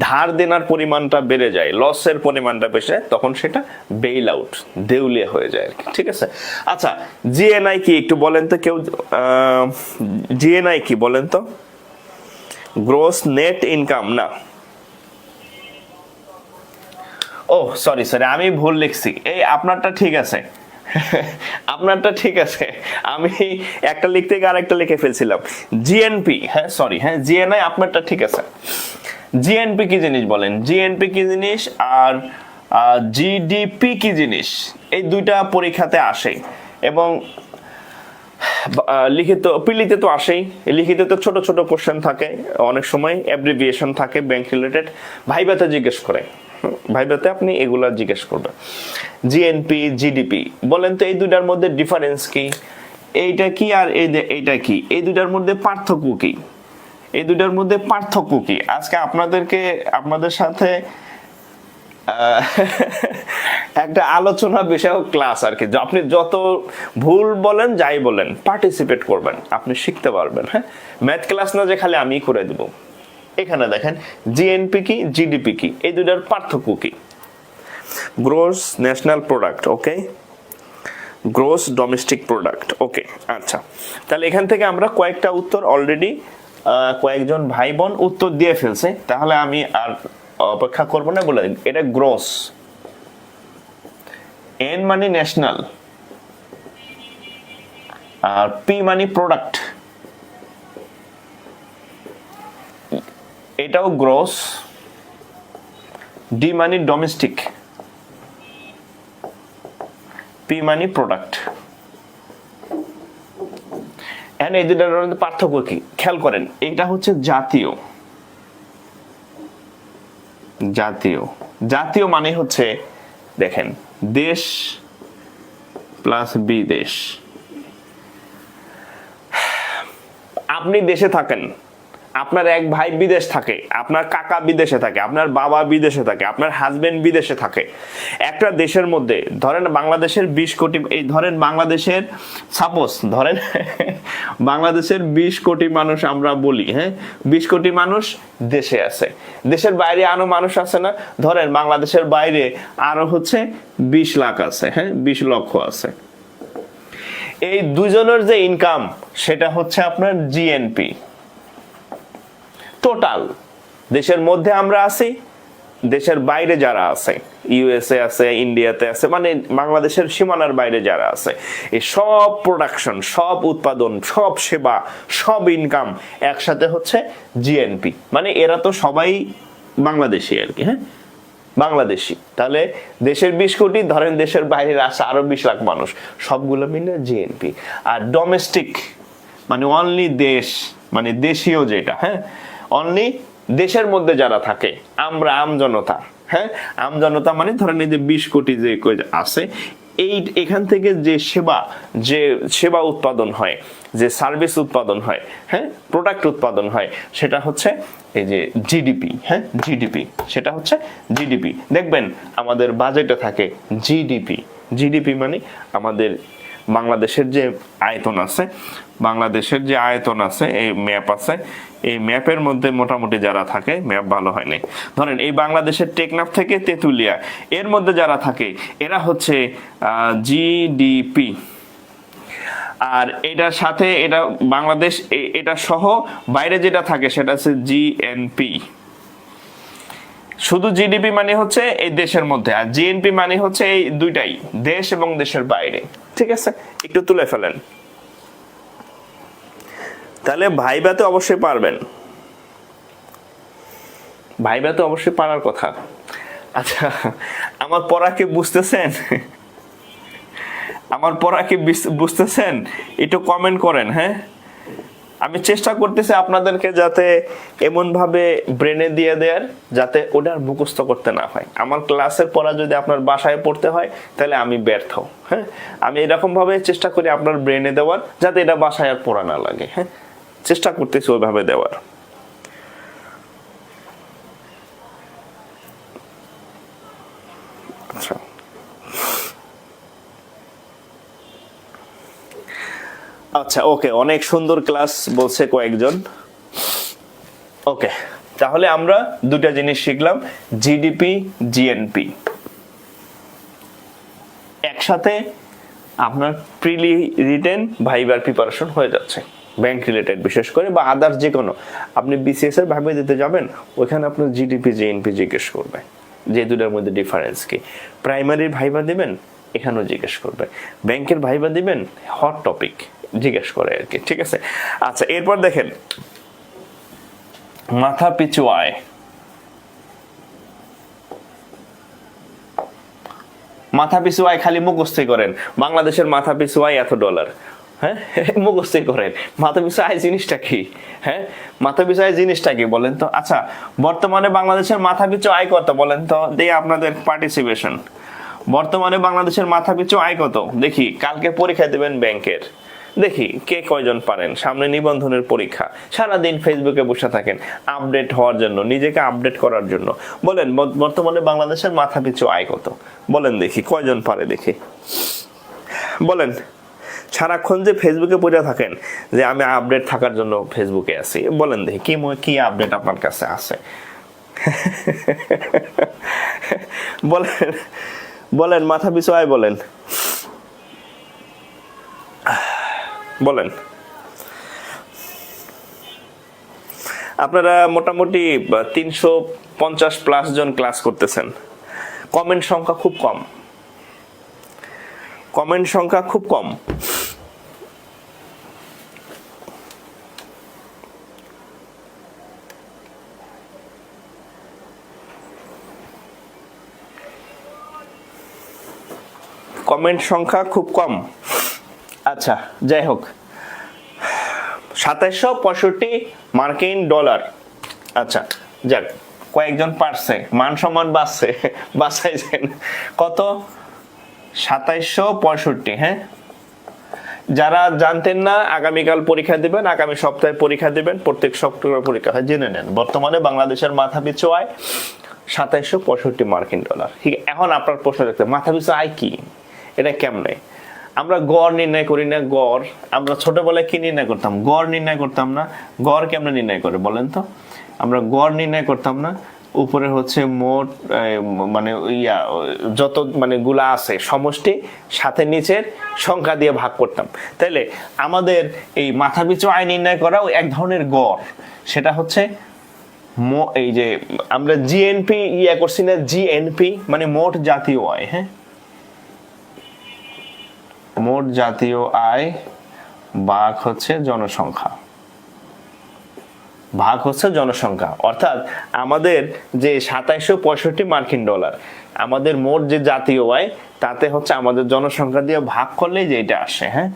S1: ধার দেনার পরিমাণটা বেড়ে যায়, লসের পরিমাণটা বেড়ে যায়, তখন সেটা বেইল আউট, দেউলিয়া হয়ে যায় আর কি। ঠিক আছে, আচ্ছা GNI কি একটু বলেন তো কেউ? GNI কি বলেন তো? গ্রোস নেট ইনকাম না? ও সরি আমি ভুল লিখছি। এই আপনারটা ঠিক আছে, আপনারটা ঠিক আছে, আমি একটা লিখতে গিয়ে আরেকটা লিখে ফেলছিলাম। জিএনপি, হ্যাঁ সরি, হ্যাঁ GNI আপনারটা ঠিক আছে। জিএনপি কি জিনিস বলেন? জিএনপি কি জিনিস আর জিডিপি কি জিনিস? এই দুইটা পরীক্ষাতে আসে এবং লিখিত পিলিতে তো আসেই। লিখিত তো ছোট ছোট কোশ্চেন থাকে, অনেক সময় অ্যাব্রিভিয়েশন থাকে ব্যাংক রিলেটেড, ভাইভাতে জিজ্ঞেস করে, ভাইভাতে আপনি এগুলা জিজ্ঞেস করবেন। জিএনপি জিডিপি, বলেন তো এই দুইটার মধ্যে ডিফারেন্স কি? এইটা কি আর এইটা কি? এই দুইটার মধ্যে পার্থক্য কি? এই দুইটার মধ্যে পার্থক্য কি? আজকে আপনাদের সাথে একটা আলোচনা বিষয়ক ক্লাস আর কি। আপনি যত ভুল বলেন যাই বলেন, পার্টিসিপেট করবেন, আপনি শিখতে পারবেন। হ্যাঁ, ম্যাথ ক্লাস না যে খালি আমি করে দেব। এখানে দেখেন জিএনপি কি জিডিপি কি, এই দুটার পার্থক্য কি? গ্রোস ন্যাশনাল প্রোডাক্ট, ওকে, গ্রোস ডোমেস্টিক প্রোডাক্ট, ওকে। আচ্ছা, তাহলে এখান থেকে আমরা কয়েকটা উত্তর অলরেডি কয়েকজন ভাই বোন উত্তর দিয়ে ফেলছে, তাহলে আমি আর অপেক্ষা করবো না, বলে দিন। এটা গ্রোস, এন মানে ন্যাশনাল, আর পি মানে প্রোডাক্ট, এটাও গ্রোস, ডি মানে ডোমেস্টিক, পি মানে প্রোডাক্ট। এন্ড এই দুটার মধ্যে পার্থক্য কি খেয়াল করেন। এটা হচ্ছে জাতীয়, জাতীয়, জাতীয় মানে হচ্ছে দেখেন দেশ প্লাস বিদেশ। আপনি দেশে থাকেন, আপনার এক ভাই বিদেশ থাকে, আপনার কাকা বিদেশে থাকে, আপনার বাবা বিদেশে থাকে, আপনার হাজবেন্ড বিদেশে থাকে। একটা দেশের মধ্যে ধরেন বাংলাদেশের 20 কোটি, এই ধরেন বাংলাদেশের সাপোজ ধরেন বাংলাদেশের 20 কোটি মানুষ আমরা বলি, হ্যাঁ 20 কোটি মানুষ দেশে আছে। দেশের বাইরে আরো মানুষ আছে না? ধরেন বাংলাদেশের বাইরে আরো হচ্ছে 20 লাখ আছে, হ্যাঁ 20 লক্ষ আছে। এই দুজনের যে ইনকাম সেটা হচ্ছে আপনার জিএনপি টোটাল। দেশের মধ্যে আমরা আছি, দেশের বাইরে যারা আছে, ইউএসএ আছে, ইন্ডিয়াতে আছে, মানে বাংলাদেশের সীমানার বাইরে যারা আছে, এই সব প্রোডাকশন, সব উৎপাদন, সব সেবা, সব ইনকাম একসাথে হচ্ছে জিএনপি। মানে এরা তো সবাই বাংলাদেশি আর কি, হ্যাঁ বাংলাদেশি। তাহলে দেশের 20 কোটি, ধরেন দেশের বাইরে আছে আরো 20 লাখ মানুষ, সবগুলো মিলে জিএনপি। আর ডোমেস্টিক মানে অনলি দেশ, মানে দেশীয় যেটা, হ্যাঁ অনলি দেশের মধ্যে যারা থাকে, আমরা আমজনতা, হ্যাঁ আমজনতা মানে ধরেন এই যে 20 কোটি যে আছে, এই এখান থেকে যে সেবা উৎপাদন হয়, যে সার্ভিস উৎপাদন হয়, হ্যাঁ প্রোডাক্ট উৎপাদন হয়, সেটা হচ্ছে এই যে জিডিপি, হ্যাঁ জিডিপি, সেটা হচ্ছে জিডিপি। দেখবেন আমাদের বাজেটে থাকে জিডিপি। জিডিপি মানে আমাদের বাংলাদেশের যে আয়তন আছে, বাংলাদেশের যে আয়তন আছে, এই ম্যাপ আছে, এই ম্যাপের মধ্যে মোটামুটি যারা থাকে, ম্যাপ ভালো হয়নি, ধরেন এই বাংলাদেশের টেকনাফ থেকে তেঁতুলিয়া, এর মধ্যে যারা থাকে এরা হচ্ছে জিডিপি। আর এটার সাথে এটা বাংলাদেশ, এটা সহ বাইরে যেটা থাকে সেটা হচ্ছে জিএনপি। শুধু জিডিপি মানে হচ্ছে এই দেশের মধ্যে, আর জিএনপি মানে হচ্ছে এই দুইটাই, দেশ এবং দেশের বাইরে। ঠিক আছে, একটু তুলে ফেলেন, তাহলে ভাইভাতে অবশ্যই পারবেন, ভাইভাতে অবশ্যই পারার কথা। আচ্ছা, আমার পড়া কি বুঝতেছেন? আমার পড়া কি বুঝতেছেন? একটু কমেন্ট করেন, হ্যাঁ আমি চেষ্টা করতেছি আপনাদেরকে যাতে এমন ভাবে ব্রেনে দিয়ে দেওয়ার যাতে ওটা মুখস্থ করতে না হয়। আমার ক্লাসের পড়া যদি আপনার বাসায় পড়তে হয় তাহলে আমি ব্যর্থ। হ্যাঁ, আমি এরকম ভাবে চেষ্টা করি আপনার ব্রেনে দেওয়ার যাতে এটা বাসায় আর পড়া না লাগে। হ্যাঁ, চেষ্টা করতেছি ওইভাবে দেওয়ার। আচ্ছা, আচ্ছা, ওকে, অনেক সুন্দর ক্লাস বলছে কয়েকজন। ওকে, তাহলে আমরা দুটা জিনিস শিখলাম, জিডিপি, জিএনপি। একসাথে আপনার প্রিলি রিটেন ভাইবার প্রিপারেশন হয়ে যাচ্ছে, ব্যাংক রিলেটেড বিশেষ করে, বা আদার্স যে কোনো। আপনি বিসিএস এর ভাইবা দিতে যাবেন, ওইখানে আপনার জিডিপি, জিএনপি জিজ্ঞেস করবে যে দুটার মধ্যে ডিফারেন্স কি। প্রাইমারির ভাইবা দিবেন, এখানেও জিজ্ঞেস করবে। ব্যাংকের ভাইবা দিবেন, হট টপিক জিজ্ঞেস করে আর কি। ঠিক আছে, আচ্ছা, এরপর দেখেন মাথা পিছু আয়। মাথা পিছু আয় খালি মুখস্থই করেন, বাংলাদেশের মাথা পিছু আয় এত ডলার। হ্যাঁ, মুখস্থই করেন মাথা পিছু আয় জিনিসটা কি। হ্যাঁ, মাথা পিছু আয় জিনিসটা কি বলেন তো। আচ্ছা, বর্তমানে বাংলাদেশের মাথা পিছু আয় কত বলেন তো, দিয়ে আপনাদের পার্টিসিপেশন। বর্তমানে বাংলাদেশের মাথা পিছু আয় কত দেখি। কালকে পরীক্ষা দেবেন ব্যাংকের, দেখি কে কয়জন পারেন। সামনে নিবন্ধনের পরীক্ষা, সারাদিন ফেসবুকে বসে থাকেন আপডেট হওয়ার জন্য, নিজেকে আপডেট করার জন্য। বলেন বর্তমানে বাংলাদেশের মাথা পিছু আয় কত বলেন দেখি, কয়জন পারে দেখি বলেন। সারাক্ষণ যে ফেসবুকে পড়ে থাকেন যে আমি আপডেট থাকার জন্য ফেসবুকে আছি, বলেন দেখি কি আপডেট আপনার কাছে আছে। বলেন বলেন, মাথা পিছু আয় বলেন বলেন। আপনারা মোটামুটি 350+ জন ক্লাস করতেছেন, কমেন্ট সংখ্যা খুব কম, কমেন্ট সংখ্যা খুব কম। কমেন্ট সংখ্যা খুব কম। আচ্ছা, যাই হোক, 2765 মার্কিন ডলার। আচ্ছা, যাক, কয়েকজন পারছে, মান সম্মান বাঁচছে, বাঁচাইছেন। কত? 2765। হ্যাঁ, যারা জানতেন না আগামীকাল পরীক্ষা দিবেন, আগামী সপ্তাহে পরীক্ষা দিবেন, প্রত্যেক সপ্তাহে পরীক্ষা হয়, জেনে নেন। বর্তমানে বাংলাদেশের মাথা পিছু আয় 2765 মার্কিন ডলার। ঠিক, এখন আপনার প্রশ্ন রাখতে, মাথা পিছু আয় কি, এটা কেমনে? আমরা গড় নির্ণয় করি না? গড় আমরা ছোটবেলায় কি নির্ণয় করতাম? গড় নির্ণয় করতাম না? গড় কেমনে নির্ণয় করে বলেন তো? আমরা গড় নির্ণয় করতাম না, উপরে হচ্ছে মোট মানে যত মানে গুলা আছে সমষ্টি, সাথে নিচের সংখ্যা দিয়ে ভাগ করতাম। তাইলে আমাদের এই মাথাপিছু আয় নির্ণয় করাও এক ধরনের গড়। সেটা হচ্ছে এই যে আমরা জিএনপি করছি না, জিএনপি মানে মোট জাতীয় আয়। হ্যাঁ, মোট জাতীয় আয় ভাগ হচ্ছে জনসংখ্যা, ভাগ হচ্ছে জনসংখ্যা। অর্থাৎ আমাদের যে 2765 মার্কিন ডলার, আমাদের মোট যে জাতীয় আয়, তাতে হচ্ছে আমাদের জনসংখ্যা দিয়ে ভাগ করলেই যে এটা আসে। হ্যাঁ,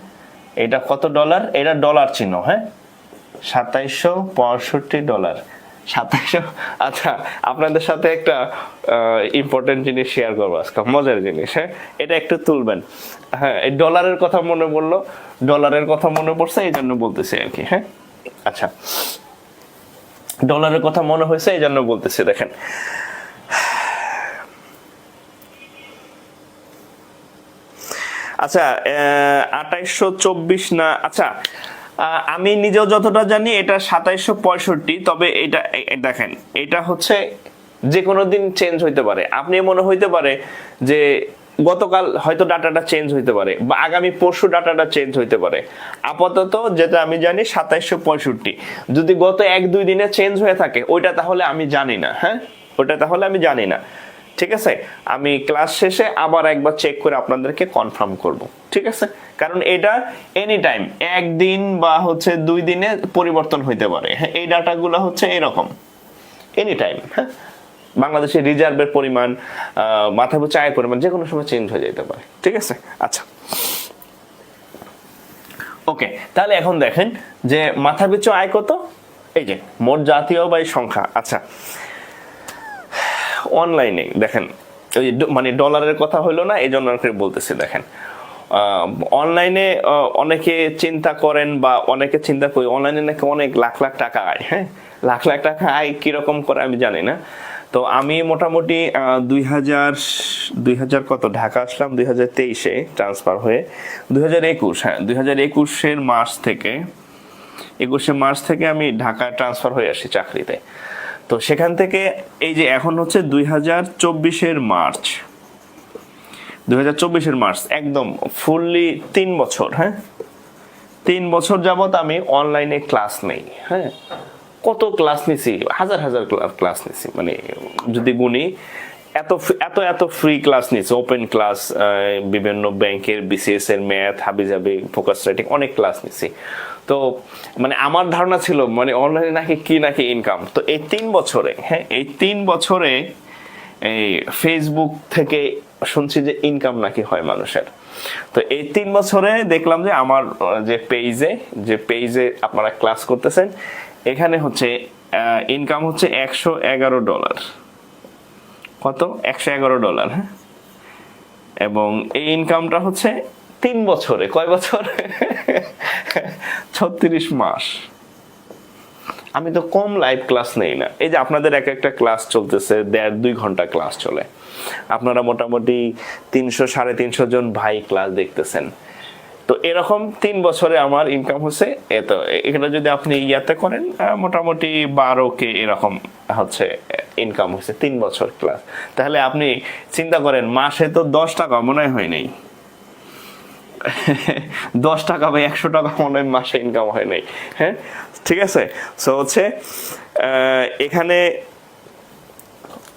S1: এটা কত ডলার? এটা ডলার চিহ্ন। হ্যাঁ, 2765 ডলার, 2700। আচ্ছা, আপনাদের সাথে একটা ইম্পর্টেন্ট জিনিস শেয়ার করবো আজকে, মজার জিনিস। হ্যাঁ, এটা একটু তুলবেন। হ্যাঁ, এই ডলারের কথা মনে পড়লো, ডলারের কথা মনে পড়ছে এই জন্য বলতেছি আর কি। হ্যাঁ, আচ্ছা, ডলারের কথা মনে হয়েছে এই জন্য বলতেছি। দেখেন, আচ্ছা, 2824 না, আচ্ছা, আমি নিজেও যতটা জানি এটা 2765। তবে এটা দেখেন, এটা হচ্ছে যে কোনো দিন চেঞ্জ হইতে পারে। আপনি মনে হইতে পারে যে গতকাল হয়তো ডাটাটা চেঞ্জ হইতে পারে, বা আগামী পরশু ডাটাটা চেঞ্জ হইতে পারে। আপাতত যেটা আমি জানি 2765। যদি গত 1-2 দিনে চেঞ্জ হয়ে থাকে ওইটা তাহলে আমি জানি না। হ্যাঁ, ওইটা তাহলে আমি জানি না। ঠিক আছে, আমি ক্লাস শেষে আবার একবার চেক করে আপনাদেরকে কনফার্ম করব। ঠিক আছে, কারণ এটা এনি টাইম, একদিন বা হচ্ছে 2 দিনে পরিবর্তন হইতে পারে। হ্যাঁ, এই ডাটাগুলো হচ্ছে এরকম এনি টাইম। হ্যাঁ, বাংলাদেশের রিজার্ভের পরিমাণ, মাথাপিছু আয়ের পরিমাণ যে কোনো সময় চেঞ্জ হয়ে যেতে পারে। ঠিক আছে, আচ্ছা, ওকে, তাহলে এখন দেখেন যে মাথা পিছু আয় কত, এই যে মোট জাতীয় ব্যয় সংখ্যা। আচ্ছা, অনলাইনে দেখেন ওই মানে ডলারের কথা হইলো না, এই জন্য বলতেছি। দেখেন অনলাইনে অনেকে চিন্তা করেন বা অনেকে চিন্তা করি অনলাইনে নাকি অনেক লাখ লাখ টাকা আয়। হ্যাঁ, লাখ লাখ টাকা আয় কিরকম করে আমি জানি না। তো আমি মোটামুটি 2000 কত ঢাকা আসলাম 2023-এ ট্রান্সফার হয়ে 2021, হ্যাঁ 2021-এর মার্চ থেকে 21শে মার্চ থেকে আমি ঢাকায় ট্রান্সফার হয়ে আসি চাকরিতে। তো সেখান থেকে এই যে এখন হচ্ছে 2024-এর মার্চ, 2024-এর মার্চ একদম ফুললি 3 বছর। হ্যাঁ, 3 বছর যাবত আমি অনলাইনে ক্লাস নেই। হ্যাঁ, কত ক্লাস নিছি, হাজার হাজার ক্লাস নিছি, মানে যদি গুনি এত এত এত ফ্রি ক্লাস নিছি, ওপেন ক্লাস, বিভিন্ন ব্যাংকের বিসিএস এর ম্যাথ, হাবিজাবি, ফোকাস রাইটিং, অনেক ক্লাস নিছি। তো মানে আমার ধারণা ছিল মানে অনলাইনে নাকি ইনকাম। তো এই 3 বছরে, হ্যাঁ এই 3 বছরে এই ফেসবুক থেকে শুনছি যে ইনকাম নাকি হয় মানুষের। তো এই 3 বছরে দেখলাম যে আমার যে পেজে আপনারা ক্লাস করতেছেন, এখানে হচ্ছে ইনকাম হচ্ছে $111। কত? $111। হ্যাঁ, এবং এই ইনকামটা হচ্ছে 3 বছরে, কয় বছর? 36 মাস। আমি তো কম লাইভ ক্লাস নেই না। এই যে আপনাদের এক একটা ক্লাস চলতেছে 1.5-2 ঘন্টা ক্লাস চলে, আপনারা মোটামুটি 300-350 জন ভাই ক্লাস দেখতেছেন। তো এরকম 3 বছরে আমার ইনকাম হচ্ছে এত। এখানে যদি আপনি ইয়াতে করেন মোটামুটি 12K এরকম হচ্ছে ইনকাম হচ্ছে 3 বছর ক্লাস। তাহলে আপনি চিন্তা করেন মাসে তো 10 টাকা মনে হয় নাই, 10 টাকা বা 100 টাকা মনে হয় মাসে ইনকাম হয় নাই। হ্যাঁ, ঠিক আছে। সো হচ্ছে এখানে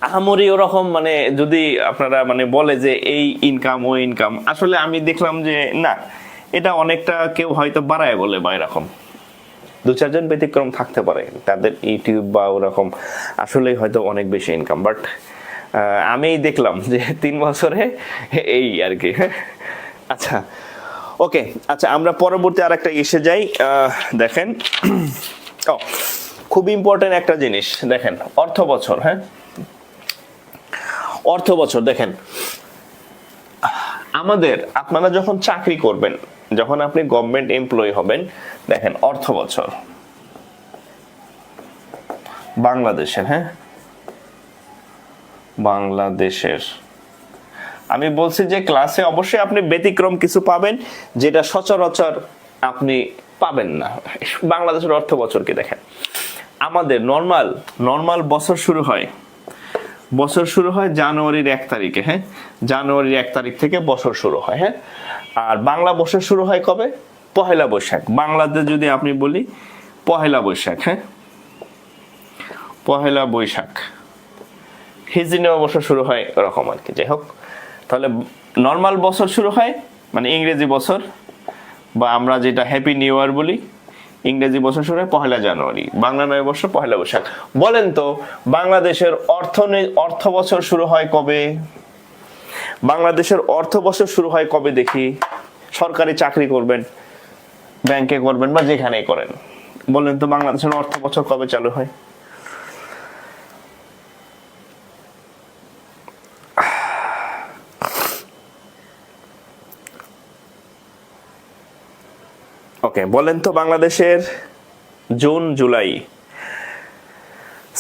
S1: আহামরি ওরকম মানে যদি আপনারা মানে বলে যে এই ইনকাম ও ইনকাম, আসলে আমি দেখলাম যে না, এটা অনেকটা কেউ হয়তো বাড়ায় বলে বা এরকম 2-4 জন ব্যতিক্রম থাকতে পারে, তাদের ইউটিউব বা ওরকম আসলে হয়তো অনেক বেশি ইনকাম। বাট আমি দেখলাম যে 3 বছরে এই আর কি। আচ্ছা, ওকে, আচ্ছা আমরা পরবর্তী আর একটা এসে যাই। দেখেন খুব ইম্পর্টেন্ট একটা জিনিস, দেখেন অর্থ বছর। হ্যাঁ, অর্থ বছর দেখেন আমাদের, আপনারা যখন চাকরি করবেন, যখন আপনি গভর্নমেন্ট এমপ্লয়ি হবেন, দেখেন অর্থ বছর বাংলাদেশের, হ্যাঁ বাংলাদেশের, আমি বলছি যে ক্লাসে অবশ্যই আপনি ব্যতিক্রম কিছু পাবেন যেটা সচরাচর আপনি পাবেন না। বাংলাদেশের অর্থ বছর কি দেখেন, আমাদের নর্মাল বছর শুরু হয় জানুয়ারির 1 তারিখে। হ্যাঁ, জানুয়ারির 1 তারিখ থেকে বছর শুরু হয়। হ্যাঁ, আর বাংলা বছর শুরু হয় কবে? পহেলা বৈশাখ। বাংলাতে যদি আপনি বলি পহেলা বৈশাখ। হ্যাঁ, পহেলা বৈশাখ। হিজরি বছর শুরু হয় এরকম আর কি। যাই হোক, তাহলে নর্মাল বছর শুরু হয় মানে ইংরেজি বছর, বা আমরা যেটা হ্যাপি নিউ ইয়ার বলি, ইংরেজি বছর শুরু হয় পহেলা জানুয়ারি, বাংলা নয় বছর পহেলা বৈশাখ। বলেন তো বাংলাদেশের অর্থ বছর শুরু হয় কবে? বাংলাদেশের অর্থ বছর শুরু হয় কবে দেখি? সরকারি চাকরি করবেন, ব্যাংকে করবেন বা যেখানেই করেন, বলেন তো বাংলাদেশের অর্থ বছর কবে চালু হয়? ওকে, বলেন তো বাংলাদেশের জুন জুলাই।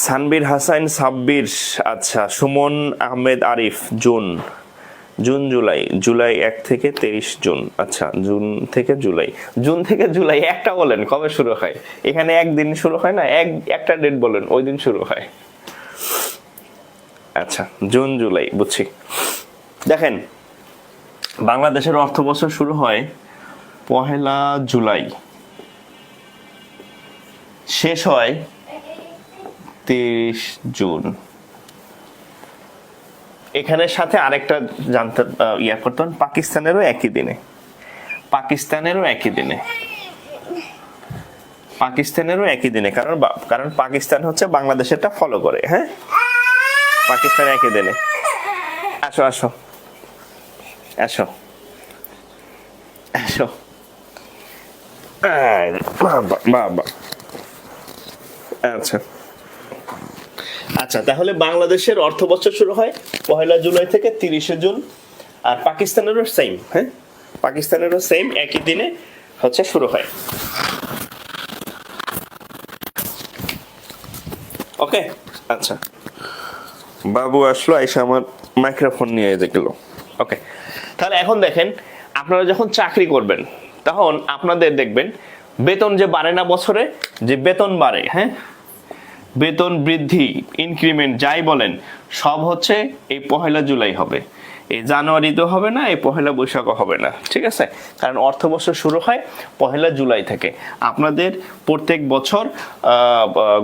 S1: সানবীর হাসান সাব্বির, আচ্ছা সুমন আহমেদ আরিফ, জুন জুলাই 1 থেকে 23 জুন। আচ্ছা, জুন থেকে জুলাই একটা বলেন কবে শুরু হয়? এখানে একদিন শুরু হয় না, একটা ডেট বলেন ওই দিন শুরু হয়। আচ্ছা, জুন জুলাই, বুঝছি। দেখেন বাংলাদেশের অর্থ বছর শুরু হয় পহেলা জুলাই, শেষ হয় 23 জুন। এখানে সাথে আরেকটা জানতে করতে হবে, পাকিস্তানেরও একই দিনে, কারণ পাকিস্তান হচ্ছে বাংলাদেশেরটা ফলো করে। হ্যাঁ, পাকিস্তান একই দিনে। আসো আসো আসো আসো বাবা, আচ্ছা আচ্ছা, তাহলে বাংলাদেশের অর্থ বছর শুরু হয় 1 জুলাই থেকে 30 জুন, আর পাকিস্তানেরও সেম। হ্যাঁ, পাকিস্তানেরও সেম একই দিনে হচ্ছে শুরু হয়। ওকে, আচ্ছা, বাবু আসলো, আইসা আমার মাইক্রোফোন নিয়ে গেল। ওকে, তাহলে এখন দেখেন, আপনারা যখন চাকরি করবেন তখন আপনাদের দেখবেন বেতন যে বাড়ে না বছরে, যে বেতন বাড়ে, হ্যাঁ, বেতন বৃদ্ধি, ইনক্রিমেন্ট যাই বলেন, সব হচ্ছে এই 1 জুলাই হবে। এই জানুয়ারিতেও হবে না, এই 1 বৈশাখও হবে না, ঠিক আছে? কারণ অর্থ বছর শুরু হয় 1 জুলাই থেকে। আপনাদের প্রত্যেক বছর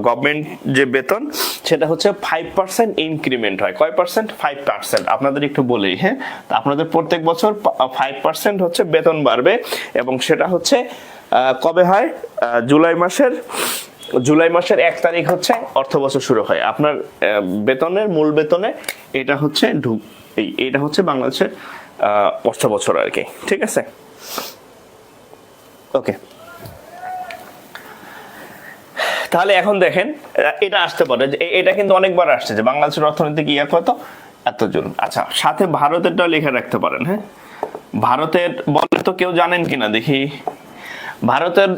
S1: গভর্নমেন্ট যে বেতন, সেটা হচ্ছে 5% ইনক্রিমেন্ট হয়। কয় পার্সেন্ট? 5%। আপনাদের একটু বলি, হ্যাঁ, তো আপনাদের প্রত্যেক বছর 5% হচ্ছে বেতন বাড়বে, এবং সেটা হচ্ছে কবে হয়? জুলাই মাসের 1 তারিখ হচ্ছে অর্থ বছর শুরু হয়। আপনার বেতনের মূল বেতনে এটা হচ্ছে এটা হচ্ছে বাংলাদেশের অর্থ বছর আর কি, ঠিক আছে? ওকে, তাহলে এখন দেখেন, এটা আসতে পারে যে এটা কিন্তু অনেকবার আসছে যে বাংলাদেশের অর্থনৈতিক ইয়া কত, এত জুন। আচ্ছা, সাথে ভারতেরটা লিখে রাখতে পারেন। হ্যাঁ, ভারতের বলে তো কেউ জানেন কিনা দেখি, ভারতের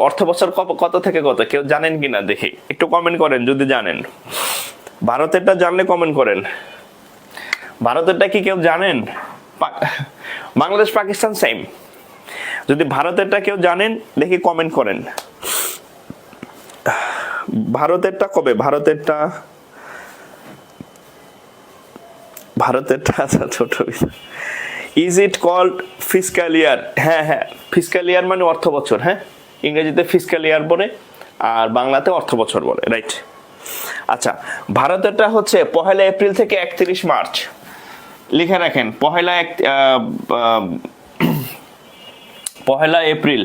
S1: অর্থ বছর কত থেকে কত কেউ জানেন কিনা দেখি, একটু কমেন্ট করেন যদি জানেন। ভারতেরটা জানলে কমেন্ট করেন। ভারতেরটা কি কেউ জানেন? বাংলাদেশ পাকিস্তান সেম। যদি ভারতেরটা কেউ জানেন দেখি কমেন্ট করেন। ভারতেরটা কবে? ভারতেরটা আচ্ছা, ছোট ইজ ইট কল্ড ফিসক্যাল ইয়ার? হ্যাঁ হ্যাঁ, ফিসক্যাল ইয়ার মানে অর্থ বছর। হ্যাঁ, ইংরেজিতে ফিসক্যাল ইয়ার বলে, আর বাংলাতে অর্থ বছর বলে, রাইট? আচ্ছা, ভারতেরটা হচ্ছে 1 এপ্রিল থেকে 31 মার্চ। লিখে রাখেন, 1 এপ্রিল।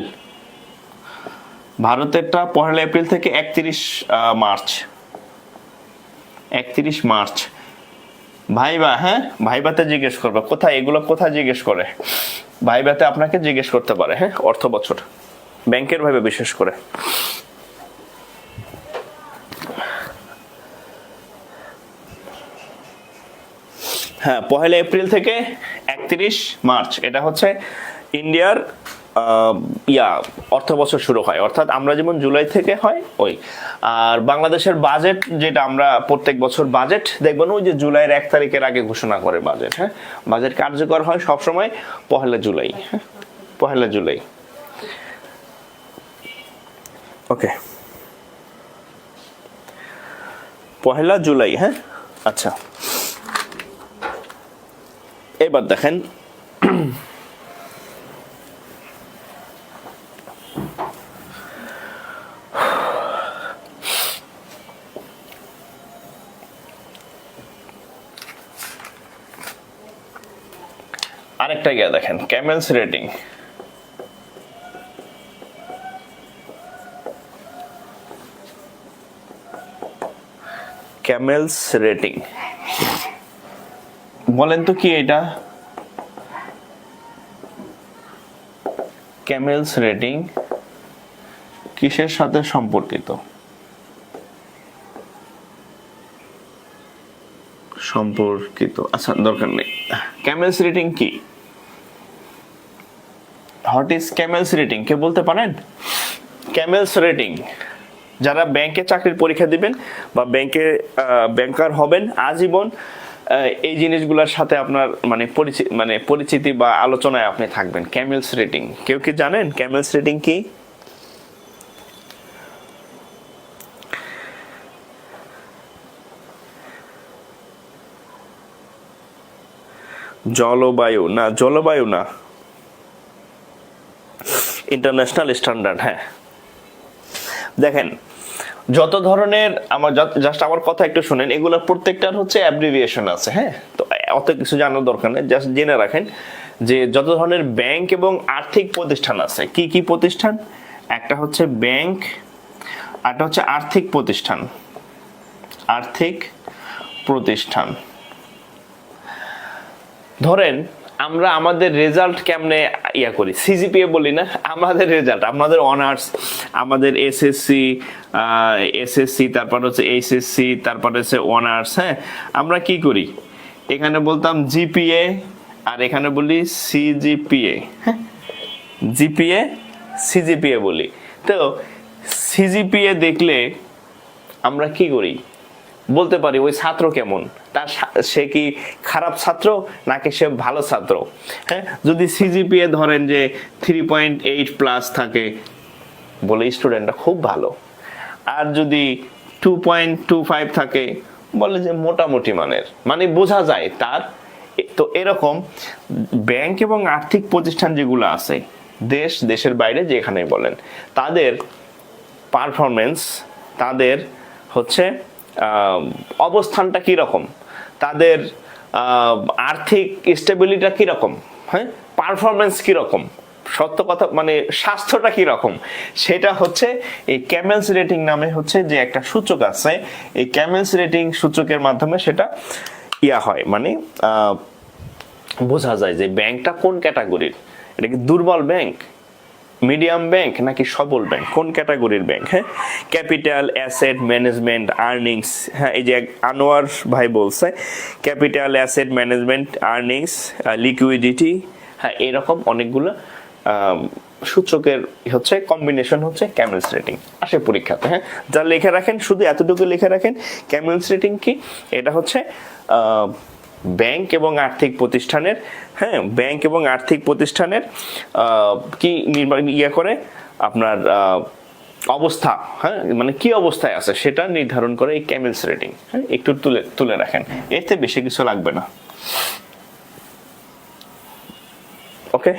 S1: ভারতেরটা 1 এপ্রিল থেকে 31 মার্চ। 31 মার্চ। ভাইবা, হ্যাঁ, ভাইবাতে জিজ্ঞেস করবে কোথায়, এগুলো কোথায় জিজ্ঞেস করে, ভাইবাতে আপনাকে জিজ্ঞেস করতে পারে। হ্যাঁ, অর্থ বছর ব্যাংকের ভাইবা বিশেষ করে। হ্যাঁ, 1 এপ্রিল থেকে 31 মার্চ, এটা হচ্ছে ইন্ডিয়ার অর্থ বছর শুরু হয়। অর্থাৎ আমরা যেমন জুলাই থেকে হয় ওই। আর বাংলাদেশের বাজেট যেটা আমরা প্রত্যেক বছর বাজেট দেখবেন, ওই যে জুলাইয়ের 1 তারিখের আগে ঘোষণা করে বাজেট। হ্যাঁ, বাজেট কার্যকর হয় সবসময় 1 জুলাই। হ্যাঁ, 1 জুলাই। ওকে, 1 জুলাই। হ্যাঁ, আচ্ছা, এবার দেখেন, আরেকটা গিয়ে দেখেন, ক্যামেলস রেটিং। ক্যামেলস রেটিং বলেন তো কি এটা? ক্যামেলস রেটিং কিসের সাথে সম্পর্কিত? আচ্ছা, দরকার নেই। ক্যামেলস রেটিং কি? What is CAMELS rating? কে বলতে পারেন? ক্যামেলস রেটিং, যারা ব্যাংকে চাকরির পরীক্ষা দিবেন বা ব্যাংকে ব্যাংকার হবেন আজীবন, এই জিনিসগুলোর সাথে আপনার মানে পরিচিতি বা আলোচনায় আপনি থাকবেন। ক্যামেলস রেটিং কেউ কি জানেন ক্যামেলস রেটিং কি? জলবায়ু না, ইন্টারন্যাশনাল স্ট্যান্ডার্ড। হ্যাঁ, দেখেন, যত ধরনের, আমার কথা একটু শুনেন, এগুলো প্রত্যেকটার হচ্ছে অ্যাব্রিভিয়েশন আছে। হ্যাঁ, তো অত কিছু জানার দরকার নেই, জাস্ট জেনে রাখেন যে যত ধরনের ব্যাংক এবং আর্থিক প্রতিষ্ঠান আছে। কি কি প্রতিষ্ঠান? একটা হচ্ছে ব্যাংক, একটা হচ্ছে আর্থিক প্রতিষ্ঠান। ধরেন আমরা আমাদের রেজাল্ট কেমনে ইয়া করি, সিজিপিএ বলি না, আমাদের রেজাল্ট, আমাদের অনার্স, আমাদের এসএসসি তারপর হচ্ছে এইচএসসি তারপর হচ্ছে অনার্স, হ্যাঁ আমরা কি করি, এখানে বলতাম জিপিএ আর এখানে বলি সিজিপিএ, হ্যাঁ জিপিএ সিজিপিএ বলি। তো সিজিপিএ দেখলে আমরা কি করি, বলতে পারি ওই ছাত্র কেমন, তার সে কি খারাপ ছাত্র নাকি সে ভালো ছাত্র। হ্যাঁ যদি সিজিপিএ ধরেন যে 3.8 প্লাস থাকে, বলে স্টুডেন্টটা খুব ভালো, আর যদি 2.25 থাকে বলে যে মোটামুটি মানের, মানে বোঝা যায় তার। তো এরকম ব্যাংক এবং আর্থিক প্রতিষ্ঠান যেগুলো আছে দেশের বাইরে যেখানে বলেন, তাদের পারফরমেন্স, তাদের হচ্ছে অবস্থানটা কি রকম, তাদের আর্থিক স্টেবিলিটিটা কি রকম, হ্যাঁ পারফরমেন্স কি রকম, সত্য কথা মানে স্বাস্থ্যটা কি রকম, সেটা হচ্ছে এই ক্যামেলস রেটিং নামে হচ্ছে যে একটা সূচক আছে, এই ক্যামেলস রেটিং সূচকের মাধ্যমে সেটা ইয়া হয়, মানে বোঝা যায় যে ব্যাংকটা কোন ক্যাটাগরির, এটা কি দুর্বল ব্যাংক, মিডিয়াম ব্যাংক নাকি সবল ব্যাংক, কোন ক্যাটাগরির ব্যাংক। হ্যাঁ ক্যাপিটাল, অ্যাসেট ম্যানেজমেন্ট, আর্নিংস, হ্যাঁ এই যে আনোয়ার ভাই বলছে capital, asset management, earnings, liquidity, হ্যাঁ এরকম অনেকগুলো সূচকের হচ্ছে কম্বিনেশন হচ্ছে ক্যামেলস রেটিং, আসে পরীক্ষাতে। হ্যাঁ যা লিখে রাখেন, শুধু এতটুকু লিখে রাখেন, ক্যামেলস রেটিং কি, এটা হচ্ছে ব্যাংক এবং আর্থিক প্রতিষ্ঠানের, হ্যাঁ ব্যাংক এবং আর্থিক প্রতিষ্ঠানের কি ইয়ে করে আপনার অবস্থা, হ্যাঁ মানে কি অবস্থায় আছে সেটা নির্ধারণ করে এই ক্যামেলস রেটিং। হ্যাঁ একটু তুলে রাখেন, এতে বেশি কিছু লাগবে না। ওকে,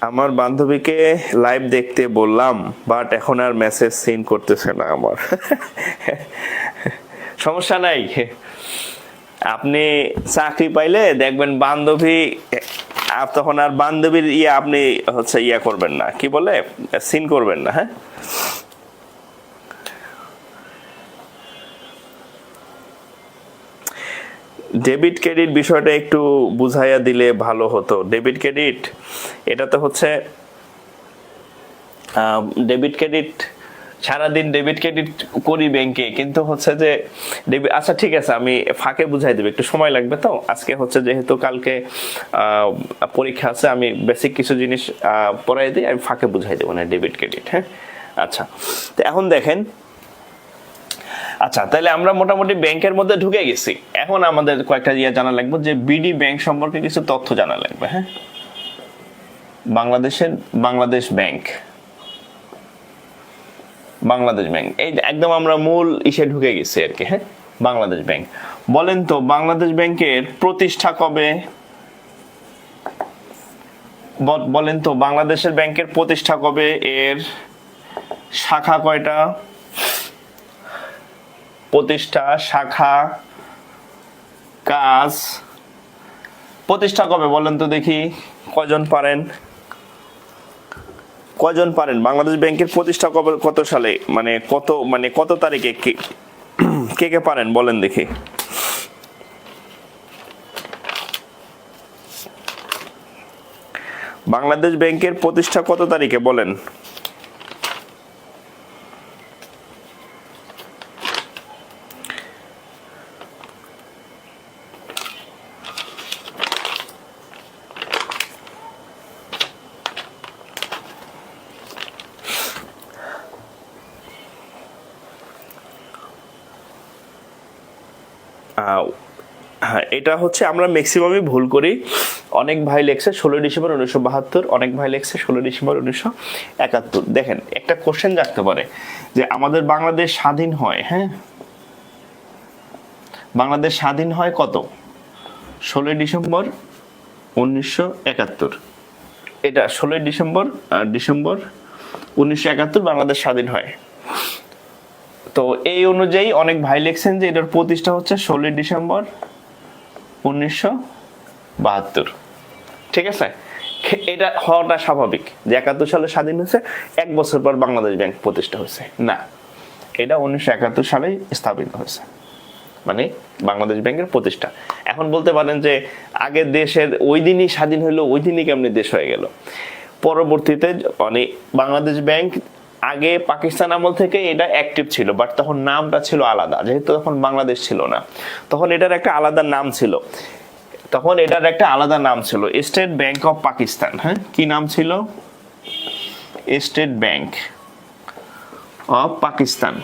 S1: আমার বান্ধবীকে লাইভ দেখতে বললাম, বাট এখন আর মেসেজ সেন্ড করতেছে না আমার। সমস্যা নাই, আপনি চাকরি পাইলে দেখবেন বান্ধবী, তখন আর বান্ধবীর আপনি হচ্ছে করবেন না, কি বলে সিন করবেন না। হ্যাঁ ডেবিট ক্রেডিট বিষয়টা একটু বুঝাইয়া দিলে ভালো হতো। ডেবিট ক্রেডিট এটা তো হচ্ছে ডেবিট ক্রেডিট, সারাদিন ডেবিট ক্রেডিট করি ব্যাংকে, কিন্তু হচ্ছে যে আচ্ছা ঠিক আছে আমি ফাঁকে বুঝাই দেবো, একটু সময় লাগবে। তো আজকে হচ্ছে যেহেতু কালকে পরীক্ষা আছে, আমি বেসিক কিছু জিনিস পড়াই দিই, আমি ফাঁকে বুঝাই দেবো না ডেবিট ক্রেডিট। হ্যাঁ আচ্ছা, তো এখন দেখেন, আচ্ছা তাহলে আমরা মোটামুটি ব্যাংকের মধ্যে ঢুকে গেছি, এখন আমাদের কয়েকটা জানা লাগবে, যে বিডি ব্যাংক সম্পর্কে কিছু তথ্য জানা লাগবে। হ্যাঁ বাংলাদেশ ব্যাংক, এই একদম আমরা মূল ইসে ঢুকে গেছি আর কি। হ্যাঁ বাংলাদেশ ব্যাংক, বলেন তো বাংলাদেশ ব্যাংকের প্রতিষ্ঠা কবে, বলেন তো বাংলাদেশের ব্যাংকের প্রতিষ্ঠা কবে, এর শাখা কয়টা, প্রতিষ্ঠা, শাখা, কাজ, প্রতিষ্ঠা কবে বলেন তো দেখি, কয়জন পারেন বাংলাদেশ ব্যাংকের প্রতিষ্ঠা কবে, কত সালে, মানে কত তারিখে, কে কে পারেন বলেন দেখি। বাংলাদেশ ব্যাংকের প্রতিষ্ঠা কত তারিখে বলেন। হ্যাঁ এটা হচ্ছে আমরা ম্যাক্সিমামই ভুল করি, অনেক ভাই লেখছে 16 ডিসেম্বর 1972, অনেক ভাই লেখছে 16 ডিসেম্বর 1971। দেখেন একটা কোশ্চেন রাখতে পারে যে আমাদের বাংলাদেশ স্বাধীন হয়, হ্যাঁ বাংলাদেশ স্বাধীন হয় কত, 16 ডিসেম্বর 1971, এটা 16 ডিসেম্বর 1971 বাংলাদেশ স্বাধীন হয়। তো এই অনুযায়ী অনেক ভাই লিখছেন যে এটার প্রতিষ্ঠা হচ্ছে 16 ডিসেম্বর 1972। ঠিক আছে, এটা হওয়াটা স্বাভাবিক যে 71 সালে স্বাধীন হয়েছে, এক বছর পর বাংলাদেশ ব্যাংক প্রতিষ্ঠা হয়েছে না, এটা 1971 সালে স্থাপিত হয়েছে, মানে বাংলাদেশ ব্যাংকের প্রতিষ্ঠা। এখন বলতে পারেন যে আগে দেশের ওই দিনই স্বাধীন হইলো, ওই দিনই কেমনি দেশ হয়ে গেল? পরবর্তীতে মানে বাংলাদেশ ব্যাংক আগে পাকিস্তান আমল থেকে এটা অ্যাক্টিভ ছিল, বাট তখন নামটা ছিল আলাদা, যেহেতু তখন বাংলাদেশ ছিল না, তখন এটার একটা আলাদা নাম ছিল। State bank of Pakistan. হ্যাঁ, কি নাম ছিল? State bank of Pakistan.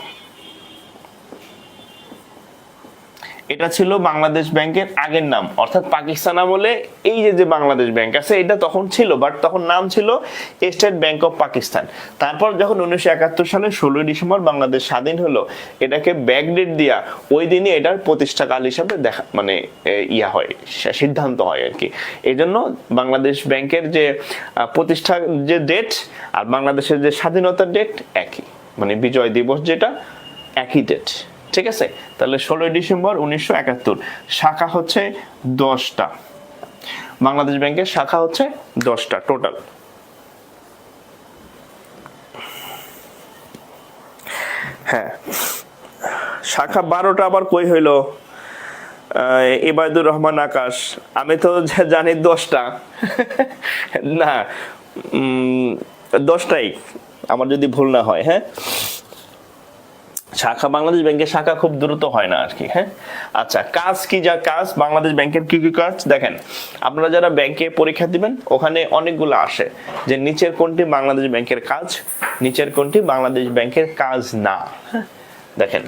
S1: এটা ছিল বাংলাদেশ ব্যাংকের আগের নাম, অর্থাৎ পাকিস্তান আমলে এই যে বাংলাদেশ ব্যাংক আছে এটা তখন ছিল, বাট তখন নাম ছিল স্টেট ব্যাংক অফ পাকিস্তান। তারপর যখন 1971 সালে 16 ডিসেম্বর বাংলাদেশ স্বাধীন হলো, এটাকে ব্যাকডেট দিয়া ওই দিনই এটার প্রতিষ্ঠাকাল হিসাবে দেখা মানে সিদ্ধান্ত হয় আর কি। এই জন্য বাংলাদেশ ব্যাংকের যে প্রতিষ্ঠা যে ডেট আর বাংলাদেশের যে স্বাধীনতার ডেট একই, মানে বিজয় দিবস যেটা একই ডেট। ঠিক আছে, তাহলে 16 ডিসেম্বর 1971। শাখা হচ্ছে 10টা, বাংলাদেশ ব্যাংকের শাখা হচ্ছে 10টা টোটাল। হ্যাঁ, শাখা 12টা আবার কই হইলো? ইবাদুর রহমান আকাশ, আমি তো জানি 10টা না, 10টাই আমার যদি ভুল না হয়। হ্যাঁ, শাখা বাংলাদেশ ব্যাংকের শাখা খুব দ্রুত হয় না আর কি। হ্যাঁ, আচ্ছা, কাজ কি? কাজ বাংলাদেশ ব্যাংকের কি কি কাজ দেখেন, আপনারা যারা ব্যাংকে পরীক্ষা দিবেন ওখানে অনেকগুলো আসে যে নিচের কোনটি বাংলাদেশ ব্যাংকের কাজ, নিচের কোনটি বাংলাদেশ ব্যাংকের কাজ না। দেখেন,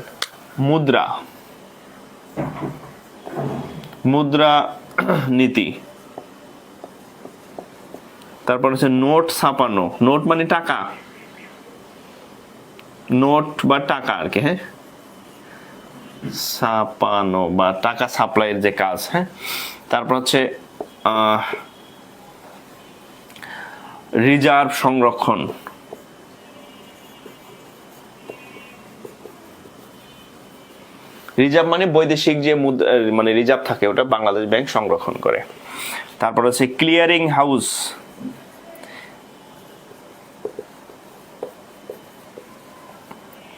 S1: মুদ্রা নীতি, তারপর হচ্ছে নোট ছাপানো, নোট মানে টাকা, নোট বা টাকা আর কি। হ্যাঁ, ছাপানো বা টাকা সাপ্লাইয়ের যে কাজ। হ্যাঁ, তারপর হচ্ছে রিজার্ভ সংরক্ষণ, রিজার্ভ মানে বৈদেশিক যে মানে রিজার্ভ থাকে ওটা বাংলাদেশ ব্যাংক সংরক্ষণ করে। তারপর হচ্ছে ক্লিয়ারিং হাউস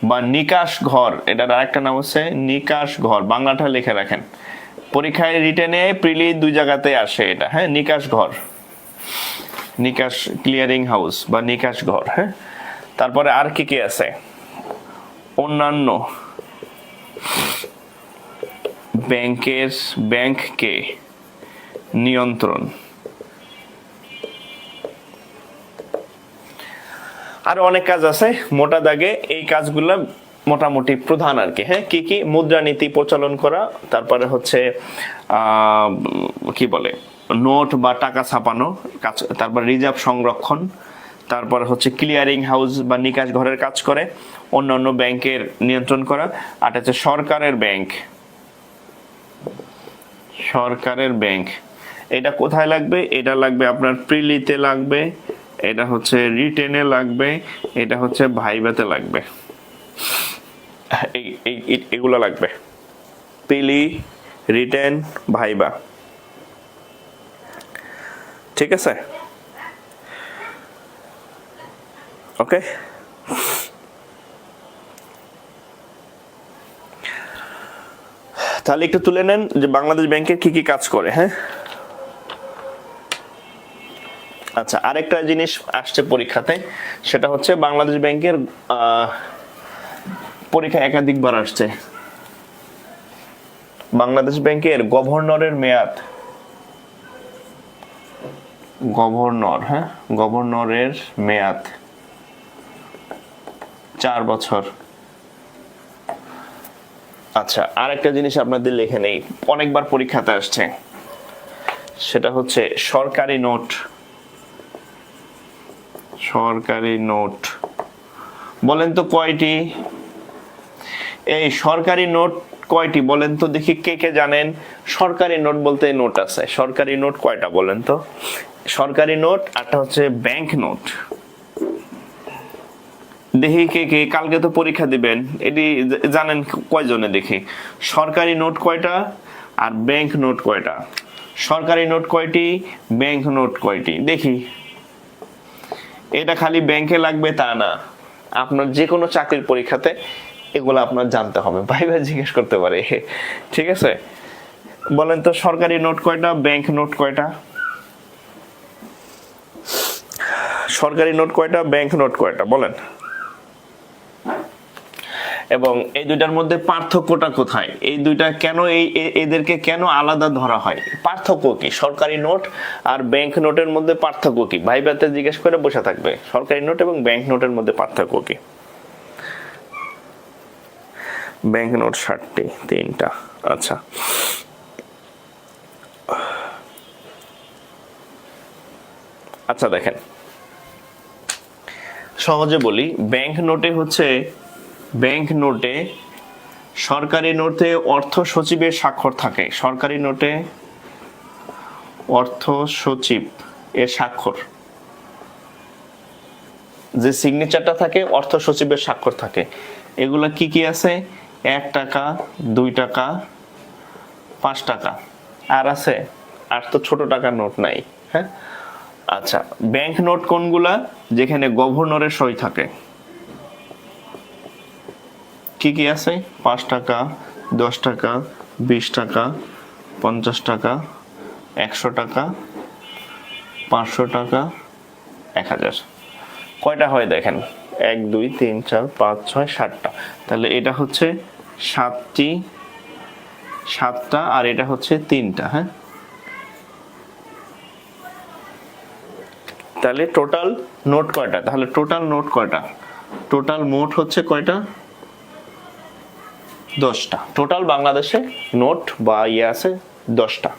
S1: বা নিকাশ ঘর, এটার আরেকটা নাম হচ্ছে নিকাশ ঘর, বাংলাটা লিখে রাখেন, পরীক্ষায় রিটেনে প্রিলি 2 জায়গাতে আসে এটা। হ্যাঁ, নিকাশ ঘর, নিকাশ ক্লিয়ারিং হাউস বা নিকাশ ঘর। হ্যাঁ, তারপরে আর কি কি আছে? অন্যান্য ব্যাংককে নিয়ন্ত্রণ, আর অনেক কাজ আছে, মোটা দাগে এই কাজগুলো মোটামুটি প্রধান আর কি। হ্যাঁ, কি কি? মুদ্রানীতি প্রচলন করা, তারপরে হচ্ছে কি বলে নোট বা টাকা ছাপানো কাজ, তারপর রিজার্ভ সংরক্ষণ, তারপরে হচ্ছে ক্লিয়ারিং হাউস বা নিকাশ ঘরের কাজ করে, অন্যান্য ব্যাংকের নিয়ন্ত্রণ করা, আর হচ্ছে সরকারের ব্যাংক। এটা কোথায় লাগবে? এটা লাগবে আপনার প্রিলিতে লাগবে, এটা হচ্ছে রিটেনে লাগবে, এটা হচ্ছে ভাইভাতে লাগবে, এগুলো লাগবে, প্রিলি, রিটেন, ভাইবা। ঠিক আছে, ওকে। তাহলে একটু তুলে নেন যে বাংলাদেশ ব্যাংকের কি কি কাজ করে। হ্যাঁ, আচ্ছা, আরেকটা জিনিস আসছে পরীক্ষাতে, সেটা হচ্ছে বাংলাদেশ ব্যাংকের পরীক্ষা একাধিকবার আসছে, বাংলাদেশ ব্যাংকের গভর্নরের মেয়াদ, গভর্নরের মেয়াদ 4 বছর। আচ্ছা, আরেকটা জিনিস আপনাদের লিখে নেই, অনেকবার পরীক্ষাতে আসছে, সেটা হচ্ছে সরকারি নোট। বলেন তো কয়টি? এই সরকারি নোট কয়টি বলেন তো দেখি, কে কে জানেন? সরকারি নোট বলতে নোট আছে, সরকারি নোট কয়টা বলেন তো? সরকারি নোট আরটা হচ্ছে ব্যাংক নোট। দেখি কে কে, কালকে তো পরীক্ষা দিবেন, এটি জানেন কয়জনে? দেখি সরকারি নোট কয়টা আর ব্যাংক নোট কয়টা? সরকারি নোট কয়টি, ব্যাংক নোট কয়টি? দেখি। এটা খালি ব্যাংকে লাগবে তা না, আপনার যে কোনো চাকরির পরীক্ষাতে এগুলো আপনার জানতে হবে, ভাইবা জিজ্ঞেস করতে পারে। ঠিক আছে, বলেন তো সরকারি নোট কয়টা, ব্যাংক নোট কয়টা? সরকারি নোট কয়টা, ব্যাংক নোট কয়টা বলেন? এবং এই দুইটার মধ্যে পার্থক্যটা কোথায়, এই দুইটা কেন, এদেরকে কেন আলাদা ধরা হয়, পার্থক্য কি? সরকারি নোট আর ব্যাংক নোটের মধ্যে পার্থক্য কি? ভাইবাতে জিজ্ঞেস করে বসে থাকবে, সরকারি নোট এবং ব্যাংক নোটের মধ্যে পার্থক্য কি? ব্যাংক নোট 60টি, 3টা। আচ্ছা, আচ্ছা দেখেন সহজে বলি, ব্যাংক নোটে হচ্ছে, ব্যাংক নোটে সরকারি নোটে অর্থ সচিবের স্বাক্ষর থাকে, সরকারি নোটে অর্থ সচিব এর স্বাক্ষর, যে সিগনেচারটা থাকে অর্থ সচিবের স্বাক্ষর থাকে। এগুলা কি কি আছে? 1 টাকা, 2 টাকা, 5 টাকা, আর আছে, আর তো ছোট টাকার নোট নাই। হ্যাঁ, আচ্ছা, ব্যাংক নোট কোনগুলা? যেখানে গভর্নরের সই থাকে। কি কি আছে? 5 টাকা, 10 টাকা, 20 টাকা, 50 টাকা, 100 টাকা, 500 টাকা, 1000। কয়টা হয় দেখেন? 1 2 3 4 5 6 7টা। তাহলে এটা হচ্ছে 7টা, আর এটা হচ্ছে 3টা। হ্যাঁ, তাহলে টোটাল নোট কয়টা? তাহলে টোটাল নোট কয়টা? টোটাল মোট হচ্ছে কয়টা? 10টা। টোটাল বাংলাদেশে নোট বা ইয়ে আছে 10টা।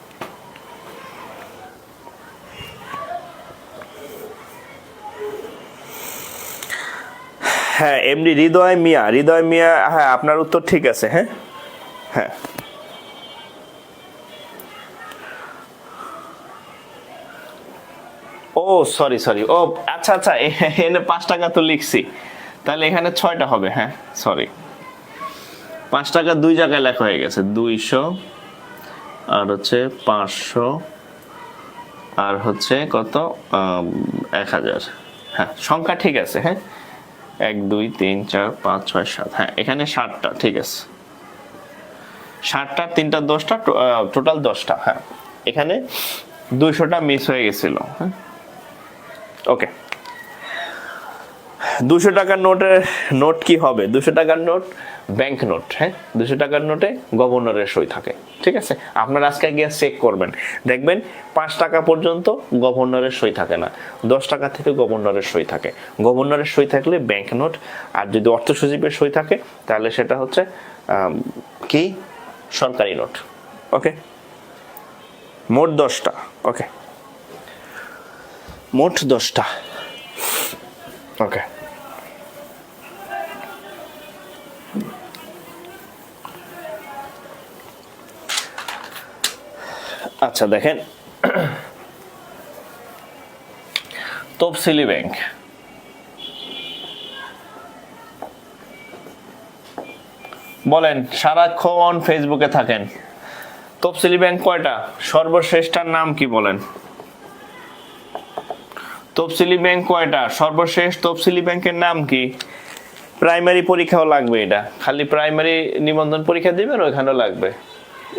S1: হ্যাঁ, এমডি হৃদয় মিয়া, হৃদয় মিয়া, হ্যাঁ আপনার উত্তর ঠিক আছে। হ্যাঁ হ্যাঁ, ও সরি সরি, ও আচ্ছা আচ্ছা, এখানে 5 টাকা তো লিখছি, তাহলে এখানে 6টা হবে। হ্যাঁ সরি, 5 টাকা 2 জায়গায় লেখা হয়ে গেছে, 200, আর হচ্ছে 500, আর হচ্ছে কত, 1000। হ্যাঁ, সংখ্যা ঠিক আছে। হ্যাঁ, 1 2 3 4 5 6 7, হ্যাঁ এখানে 7টা, ঠিক আছে। 7টা, 3টা 10টা, টোটাল 10টা। হ্যাঁ, এখানে 200টা মিস হয়ে গেছিল। হ্যাঁ, ওকে। 200 টাকার নোটের নোট কি হবে? 200 টাকার নোট ব্যাংক নোট। হ্যাঁ, 200 টাকার নোটে গভর্নরের সই থাকে। ঠিক আছে, আপনারা আজকে গিয়ে চেক করবেন, দেখবেন 5 টাকা পর্যন্ত গভর্নরের সই থাকে না, 10 টাকা থেকে গভর্নরের সই থাকে। গভর্নরের সই থাকলে ব্যাংক নোট, আর যদি অর্থ সচিবের সই থাকে তাহলে সেটা হচ্ছে কি, সরকারি নোট। ওকে, মোট 10টা। ওকে, মোট 10টা। ওকে, আচ্ছা দেখেন, তফসিলি ব্যাংক, বলেন সারাক্ষণ ফেসবুকে থাকেন, তফসিলি ব্যাংক কয়টা? সর্বশ্রেষ্ঠটার নাম কি বলেন? তফসিলি ব্যাংক কয়টা? সর্বশেষ তফসিলি ব্যাংকের নাম কি? প্রাইমারি পরীক্ষাও লাগবে, এটা খালি প্রাইমারি নিবন্ধন পরীক্ষা দিবেন ওইখানেও লাগবে,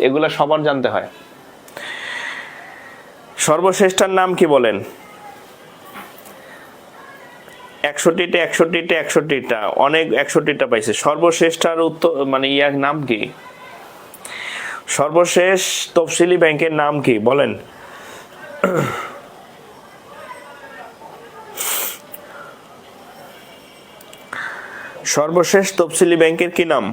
S1: এগুলা সবার জানতে হয়। সর্বশ্রেষ্ঠটার নাম কি বলেন? 61টা 61টা 61টা, অনেক 61টা পাইছে। সর্বশ্রেষ্ঠটার উত্তর মানে ইয়ার নাম কি? সর্বশেষ তফসিলি ব্যাংকের নাম কি বলেন? সর্বশেষ তফসিলি ব্যাংকের কি নাম?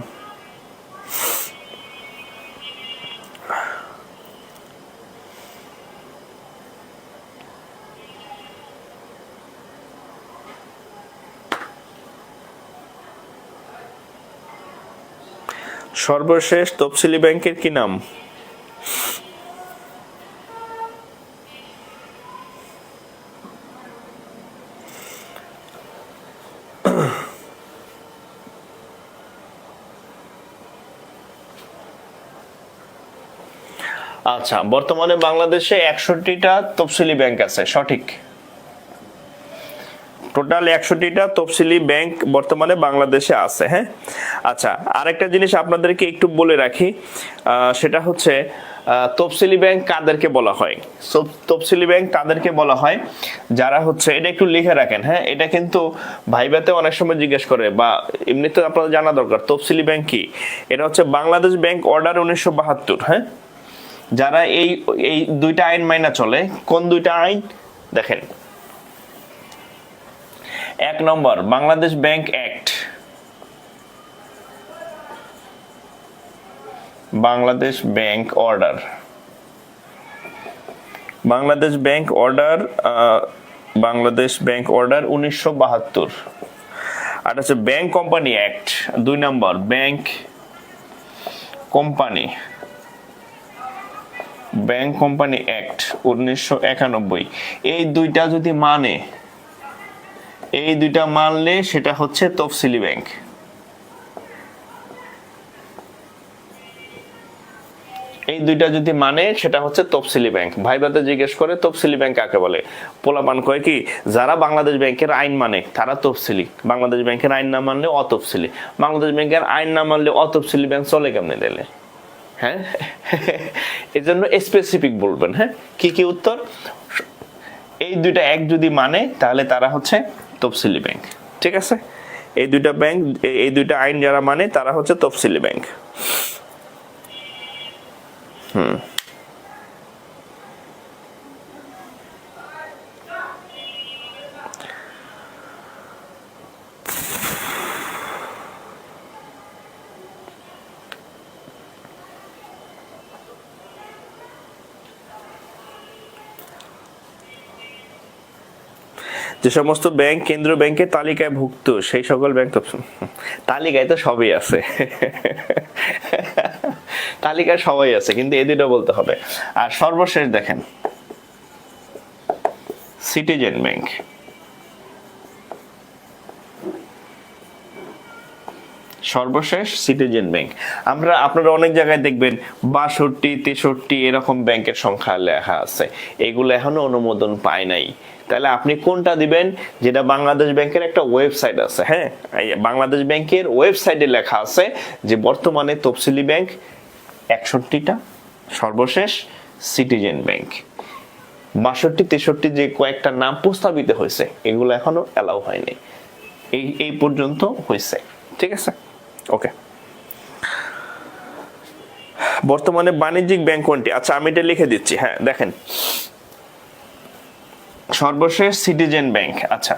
S1: সর্বশেষ তফসিলি ব্যাংকের কি নাম? আচ্ছা, বর্তমানে বাংলাদেশে 61টা তফসিলি ব্যাংক আছে, সঠিক। টোটাল 61টা তফসিলি ব্যাংক বর্তমানে বাংলাদেশে আছে। হ্যাঁ, আচ্ছা, আরেকটা জিনিস আপনাদেরকে একটু বলে রাখি, সেটা হচ্ছে তফসিলি ব্যাংক কাদেরকে বলা হয়। তফসিলি ব্যাংক তাদেরকে বলা হয় যারা হচ্ছে, এটা একটু লিখে রাখেন। হ্যাঁ, এটা কিন্তু ভাইভাতে অনেক সময় জিজ্ঞেস করে, বা এমনিতে আপনাদের জানা দরকার তফসিলি ব্যাংক কি। এটা হচ্ছে বাংলাদেশ ব্যাংক অর্ডার 1972। হ্যাঁ, যারা এই এই দুইটা আইন মাইনা চলে। কোন দুইটা আইন দেখেন, 1 নম্বর Bangladesh bank act, Bangladesh bank order, Bangladesh bank order, Bangladesh bank order 1972। আর হচ্ছে ব্যাংক কোম্পানি অ্যাক্ট 2 নম্বর, bank company, bank company act 1991। এই দুইটা যদি মানে, এই দুইটা মানলে সেটা হচ্ছে তফসিলি ব্যাংক। এই দুইটা যদি মানে সেটা হচ্ছে তফসিলি ব্যাংক। ভাইবাতে জিজ্ঞেস করে তফসিলি ব্যাংক কাকে বলে, পোলাপান কয় কি, যারা বাংলাদেশ ব্যাংকের আইন মানে তারা তফসিলি, বাংলাদেশ ব্যাংকের আইন না মানলে অতফসিলি। বাংলাদেশ ব্যাংকের আইন না মানলে অতফসিলি ব্যাংক চলে কেমনে দিলে? হ্যাঁ, এই জন্য স্পেসিফিক বলবেন। হ্যাঁ, কি কি উত্তর? এই দুইটা এক যদি মানে তাহলে তারা হচ্ছে তফসিলি ব্যাংক। ঠিক আছে, এই দুইটা ব্যাংক, এই দুইটা আইন যারা মানে তারা হচ্ছে তফসিলি ব্যাংক। যে সমস্ত ব্যাংক কেন্দ্রীয় ব্যাংকের তালিকায় ভুক্ত সেই সকল ব্যাংক, তালিকায় তো সবই আছে, তালিকায় সবাই আছে, কিন্তু এই দুটো বলতে হবে। আর সর্বশেষ দেখেন সিটিজেন ব্যাংক, সর্বশেষ সিটিজেন ব্যাংক। আপনারা অনেক জায়গায় দেখবেন 62, 63 এরকম ব্যাংকের সংখ্যা লেখা আছে, এগুলো এখনো অনুমোদন পায় নাই। তাহলে আপনি কোনটা দিবেন? যেটা বাংলাদেশ ব্যাংকের একটা ওয়েবসাইট আছে। হ্যাঁ, বাংলাদেশ ব্যাংকের ওয়েবসাইটে লেখা আছে যে বর্তমানে তফসিলি ব্যাংক 61টা, সর্বশেষ সিটিজেন ব্যাংক 62, 63 যে কয়েকটা নাম প্রস্তাবিত হয়েছে এগুলো এখনো অ্যালাউ হয়নি, এই পর্যন্ত হয়েছে। ঠিক আছে, ওকে। বর্তমানে বাণিজ্যিক ব্যাংক কোনটি? আচ্ছা, আমি এটা লিখে দিচ্ছি। হ্যাঁ, দেখেন সর্বশেষ সিটিজেন ব্যাংক। আচ্ছা,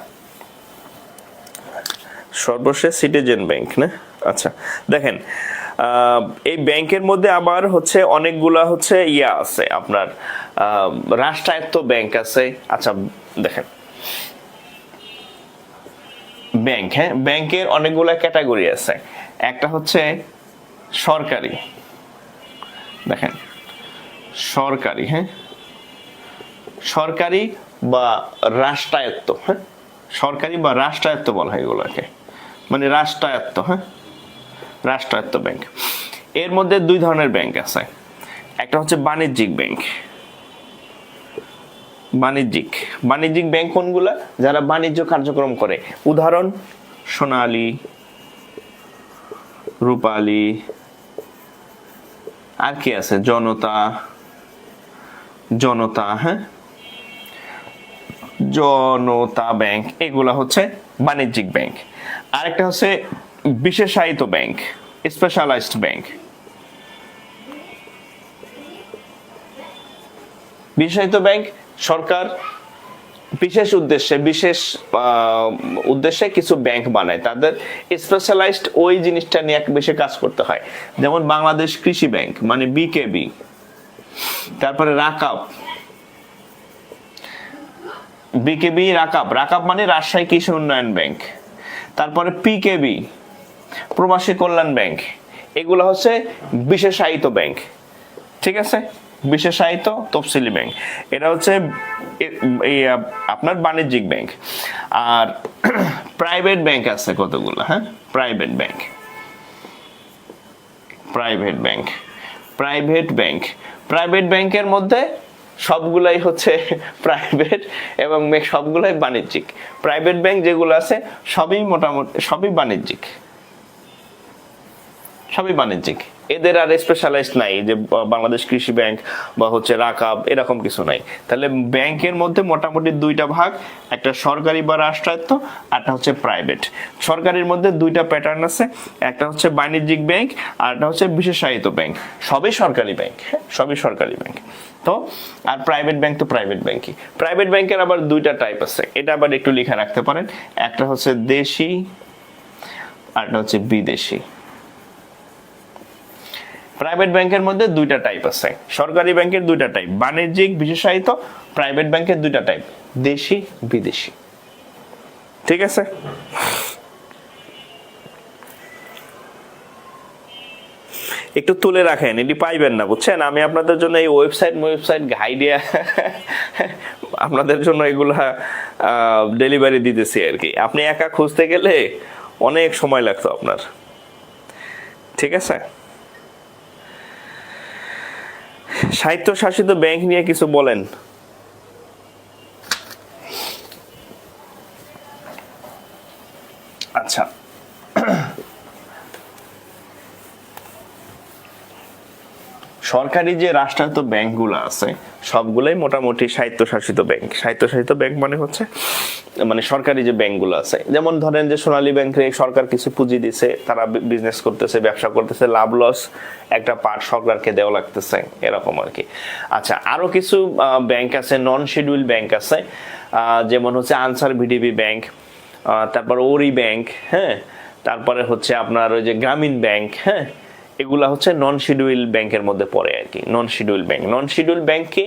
S1: সর্বশেষ সিটিজেন ব্যাংক না? আচ্ছা, দেখেন এই ব্যাংকের মধ্যে আবার হচ্ছে অনেকগুলা হচ্ছে ইয়া আছে, আপনার রাষ্ট্রায়ত্ত ব্যাংক আছে। আচ্ছা, দেখেন ব্যাংক, হ্যাঁ, ব্যাংকের অনেকগুলা ক্যাটাগরি আছে। একটা হচ্ছে সরকারি, দেখেন সরকারি, হ্যাঁ, সরকারি বা রাষ্ট্রায়ত্ত। হ্যাঁ, সরকারি বা রাষ্ট্রায়ত্ত বলা হয় এগুলোকে, মানে রাষ্ট্রায়ত্ত। হ্যাঁ, রাষ্ট্রায়ত্ত ব্যাংক। এর মধ্যে 2 ধরনের ব্যাংক আছে। একটা হচ্ছে বাণিজ্যিক ব্যাংক। বাণিজ্যিক ব্যাংক কোনগুলা? যারা বাণিজ্য কার্যক্রম করে। উদাহরণ সোনালী, রূপালী, আর কি আছে, জনতা, হ্যাঁ, জনতা ব্যাংক, এগুলা হচ্ছে বাণিজ্যিক ব্যাংক। আরেকটা হচ্ছে বিশেষায়িত ব্যাংক, স্পেশালাইজড ব্যাংক। বিশেষায়িত ব্যাংক সরকার বিশেষ উদ্দেশ্যে কিছু ব্যাংক বানায়, তাদের স্পেশালাইজড ওই জিনিসটা নিয়ে বেশি কাজ করতে হয়। যেমন বাংলাদেশ কৃষি ব্যাংক মানে বিকেবি, তারপরে রাকাব, বিকেবি, রাকাব মানে রাজশাহী কৃষি উন্নয়ন ব্যাংক, তারপরে পিকেবি প্রবাসী কল্যাণ ব্যাংক। এগুলো হচ্ছে বিশেষায়িত ব্যাংক। ঠিক আছে, বিশেষায়িত তফসিলি ব্যাংক, এটা হচ্ছে আপনার বাণিজ্যিক ব্যাংক। আর প্রাইভেট ব্যাংক আছে কতগুলো। হ্যাঁ, প্রাইভেট ব্যাংকের মধ্যে সবগুলাই হচ্ছে প্রাইভেট এবং সবগুলাই বাণিজ্যিক। প্রাইভেট ব্যাংক যেগুলো আছে সবই মোটামুটি সবই বাণিজ্যিক, সবই বাণিজ্যিক। এদের আর স্পেশালাইজড নাই যে বাংলাদেশ কৃষি ব্যাংক বা হচ্ছে রাকাব, এরকম কিছু নাই। তাহলে ব্যাংকের মধ্যে মোটামুটি দুইটা ভাগ, একটা সরকারি বা রাষ্ট্রায়ত্ত, একটা হচ্ছে প্রাইভেট। সরকারির মধ্যে দুইটা প্যাটার্ন আছে, একটা হচ্ছে বাণিজ্যিক ব্যাংক আর একটা হচ্ছে বিশেষায়িত ব্যাংক। সবই সরকারি ব্যাংক, সবই সরকারি ব্যাংক। তো আর প্রাইভেট ব্যাংক তো প্রাইভেট ব্যাংকই। প্রাইভেট ব্যাংকের আবার দুইটা টাইপ আছে, এটা আবার একটু লিখে রাখতে পারেন। একটা হচ্ছে দেশি আর একটা হচ্ছে বিদেশি। প্রাইভেট ব্যাংকের মধ্যে দুইটা টাইপ আছে, সরকারি ব্যাংকের দুইটা টাইপ, বাণিজ্যিক বিশেষায়িত। প্রাইভেট ব্যাংকের দুইটা টাইপ, দেশি বিদেশি। ঠিক আছে? একটু তুলে রাখেন, এটি পাইবেন না, বুঝছেন? আমি আপনাদের জন্য এই ওয়েবসাইট গাইডিয়া আপনাদের জন্য এগুলা ডেলিভারি দিতেছি আর কি। আপনি একা খুঁজতে গেলে অনেক সময় লাগতো আপনার। ঠিক আছে? স্বায়ত্তশাসিত ব্যাংক নিয়ে কিছু বলেন। আচ্ছা, সরকারি যে রাষ্ট্রায়ত্ত ব্যাংকগুলো আছে সবগুলাই মোটামুটি স্বায়ত্তশাসিত ব্যাংক। স্বায়ত্তশাসিত ব্যাংক মানে হচ্ছে মানে সরকারি যে ব্যাংকগুলো আছে, যেমন ধরেন যে সোনালী ব্যাংকে সরকার কিছু পুঁজি দিছে, তারা বিজনেস করতেছে, ব্যবসা করতেছে, লাভ লস একটা পার্ট সরকারকে দেওয়া লাগতেছে, এরকম আর কি। আচ্ছা, আরো কিছু ব্যাংক আছে, নন শিডিউল ব্যাংক আছে, যেমন হচ্ছে আনসার ভিডিবি ব্যাংক, তারপর ওরি ব্যাংক, হ্যাঁ, তারপরে হচ্ছে আপনার ওই যে গ্রামীণ ব্যাংক, হ্যাঁ, এগুলা হচ্ছে নন শিডিউল ব্যাংকের মধ্যে পড়ে আর কি। নন শিডিউল ব্যাংক, নন শিডিউল ব্যাংকে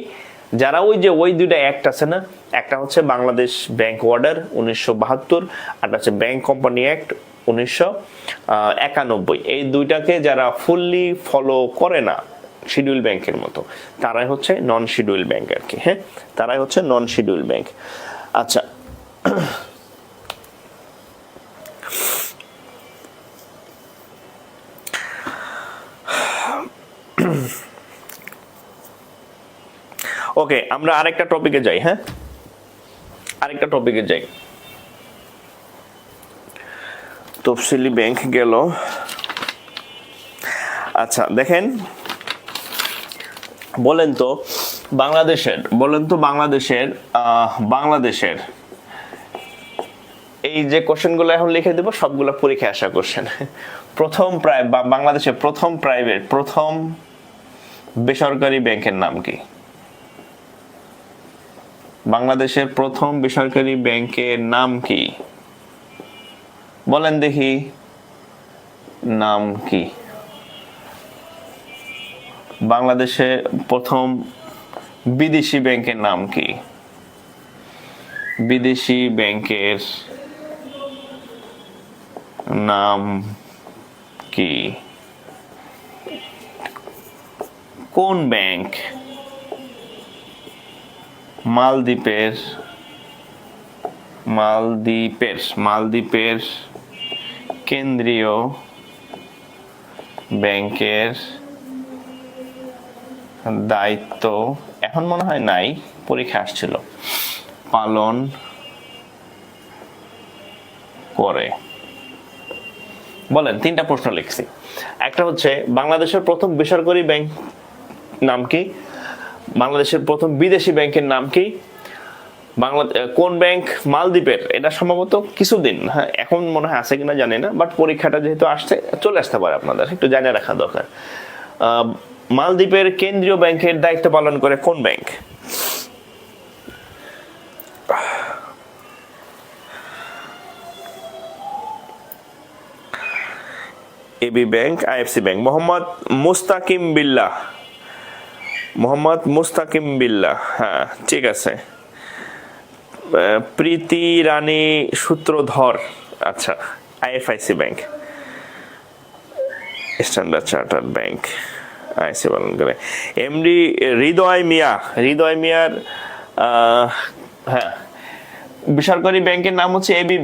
S1: যারা ওই দুইটা অ্যাক্ট আছে না, একটা হচ্ছে বাংলাদেশ ব্যাংক অর্ডার 1972, আর হচ্ছে ব্যাংক কোম্পানি অ্যাক্ট 1991। এই দুইটাকে যারা ফুললি ফলো করে না শিডিউল ব্যাংকের মতো, তারাই হচ্ছে নন শিডিউল ব্যাংক আর কি। হ্যাঁ, তারাই হচ্ছে নন শিডিউল ব্যাংক। আচ্ছা, ওকে, আমরা আরেকটা টপিকে যাই। হ্যাঁ, আরেকটা টপিকে যাই। তফসিলি ব্যাংক গেল। আচ্ছা, দেখেন, বলেন তো বাংলাদেশের এই যে কোশ্চেনগুলো এখন লিখে দেব সবগুলো পরীক্ষায় আসা কোশ্চেন। বাংলাদেশের প্রথম বেসরকারি ব্যাংকের নাম কি? বাংলাদেশের প্রথম বেসরকারি ব্যাংকের নাম কি? বলেন দেখি, নাম কি? বাংলাদেশের প্রথম বিদেশি ব্যাংকের নাম কি? বিদেশি ব্যাংকের নাম কি? কোন ব্যাংক? মালদ্বীপের কেন্দ্রীয় ব্যাংকের দায়িত্ব এখন মনে হয় নাই, পরীক্ষা আসছিল, পালন করে। বলেন, তিনটা প্রশ্ন লিখছি। একটা হচ্ছে বাংলাদেশের প্রথম বেসরকারি ব্যাংক নাম কি? বাংলাদেশের প্রথম বিদেশি ব্যাংকের নাম কি? কোন ব্যাংক? মালদ্বীপের। এটা সম্ভবত কিছুদিন, হ্যাঁ, এখন মনে হয় আছে কিনা জানি না, বাট পরীক্ষাটা যেহেতু চলে আসতে পারে, আপনাদের একটু জানিয়ে রাখা দরকার। মালদ্বীপের কেন্দ্রীয় ব্যাংকের দায়িত্ব পালন করে কোন bank? AB bank, IFC bank. Mohammad Mustakim Billah, হ্যাঁ, ঠিক আছে। প্রীতি রানী সূত্রধর, আচ্ছা, IFIC bank. Standard chartered bank, IC পালন করে। এমডি হৃদয় মিয়ার হ্যাঁ, বেসরকারি ব্যাংকের নাম হচ্ছে এবি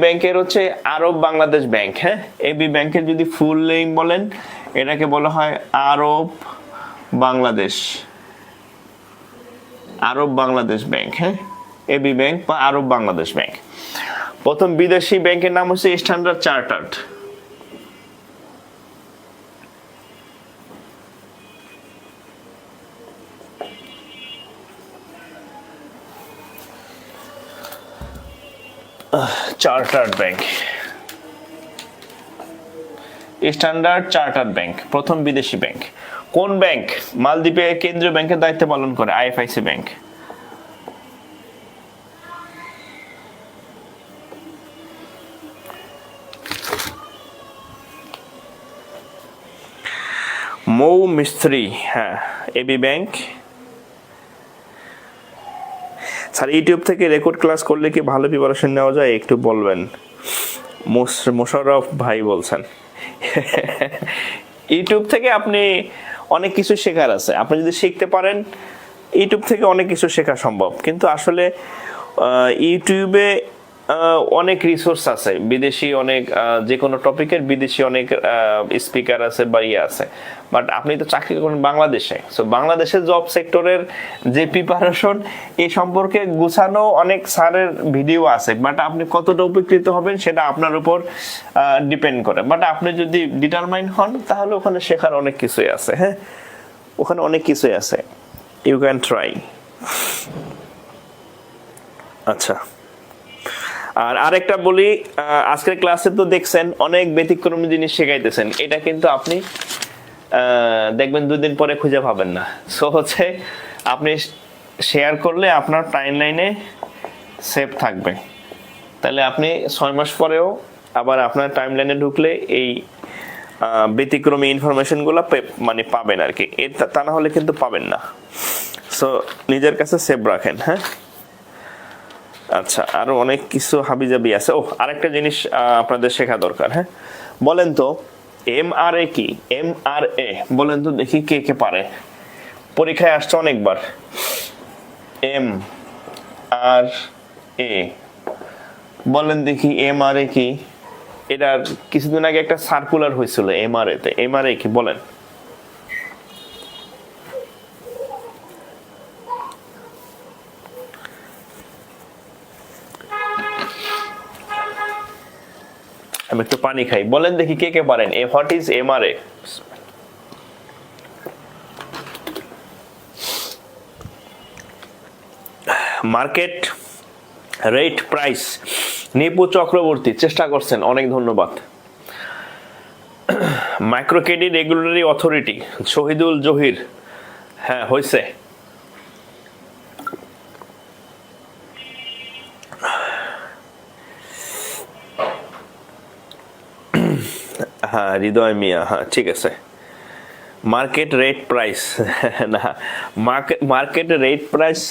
S1: ব্যাংকের হচ্ছে আরব বাংলাদেশ ব্যাংক। হ্যাঁ, এবি ব্যাংকের যদি ফুল নেম বলেন, এটাকে বলা হয় আরব বাংলাদেশ, আরব বাংলাদেশ ব্যাংক, হ্যাঁ, এবি ব্যাংক বা আরব বাংলাদেশ ব্যাংক। প্রথম বিদেশি ব্যাংকের নাম হচ্ছে standard chartered. Chartered bank, standard chartered bank প্রথম বিদেশি ব্যাংক। কোন ব্যাংক মালদ্বীপে কেন্দ্রীয় ব্যাংকের দায়িত্ব পালন করে? IFIC bank. মৌ মিস্ত্রি, হ্যাঁ, এবি ব্যাংক। স্যার ইউটিউব থেকে রেকর্ড ক্লাস করলে কি ভালো প্রিপারেশন নেওয়া যায়, একটু বলবেন? মোশাররফ ভাই বলছেন। ইউটিউব থেকে আপনি অনেক কিছু শেখার আছে, আপনি যদি শিখতে পারেন ইউটিউব থেকে অনেক কিছু শেখা সম্ভব। কিন্তু আসলে ইউটিউবে অনেক রিসোর্স আছে, বিদেশি অনেক যে কোনো টপিকের বিদেশি অনেক স্পিকার আছে বা ইয়ে আছে। বাট আপনি তো চাকরি করেন বাংলাদেশে, সো বাংলাদেশের জব সেক্টরের যে প্রিপারেশন এই সম্পর্কে গুছানো অনেক স্যারের ভিডিও আছে, বাট আপনি কতটা উপকৃত হবেন সেটা আপনার উপর ডিপেন্ড করে। বাট আপনি যদি ডিটারমাইন হন তাহলে ওখানে শেখার অনেক কিছুই আছে, হ্যাঁ, ওখানে অনেক কিছুই আছে, ইউ ক্যান ট্রাই। আচ্ছা, আর আরেকটা বলি, আজকের ক্লাসে তো দেখছেন অনেক ব্যতিক্রমী জিনিস শেখাইতেছেন, এটা কিন্তু আপনি দেখবেন 2 দিন পরে খুঁজে পাবেন না। সো হচ্ছে আপনি শেয়ার করলে আপনার টাইমলাইনে সেভ থাকবে, তাহলে আপনি 6 মাস পরেও আবার আপনার টাইমলাইনে ঢুকলে এই ব্যতিক্রমী ইনফরমেশনগুলো মানে পাবেন আর কি, তা না হলে কিন্তু পাবেন না। সো নিজের কাছে সেভ রাখেন, হ্যাঁ। আচ্ছা, আরো অনেক কিছু হাবিজাবি আছে। ও, আরেকটা জিনিস আপনাদের শেখা দরকার, হ্যাঁ। বলেন তো এমআরএ কি? এমআরএ বলেন তো দেখি কে কে পারে, পরীক্ষায় আসছে অনেকবার। এমআরএ বলেন দেখি, এমআরএ কি? এটার কিছুদিন আগে একটা সার্কুলার হয়েছিল এমআরএ তে। এমআরএ কি বলেন? আমি একটু পানি খাই, বলেন দেখি কে কে পারেন। What is MRA? Market rate price. Nipu Chakraborty চেষ্টা করছেন, অনেক ধন্যবাদ। Micro credit regulatory authority, Shahidul Zahir, হ্যাঁ হয়েছে। হ্যাঁ হৃদয় মিয়া, হ্যাঁ ঠিক আছে। মার্কেট রেট প্রাইস না, মার্কেট রেট প্রাইস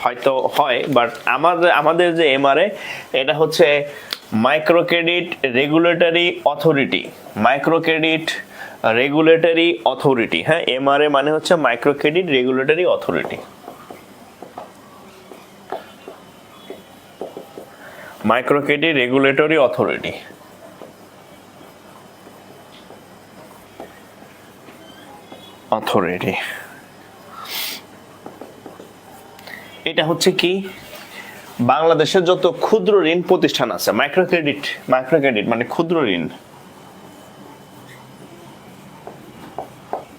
S1: হয়তো হয়, বাট আমাদের যে এমআরএ এটা হচ্ছে micro credit regulatory authority. Micro credit regulatory authority, হ্যাঁ, এমআরএ মানে হচ্ছে micro credit regulatory authority. Micro credit regulatory authority authority এটা হচ্ছে কি, বাংলাদেশের যত ক্ষুদ্র ঋণ প্রতিষ্ঠান আছে, মাইক্রো ক্রেডিট মানে ক্ষুদ্র ঋণ,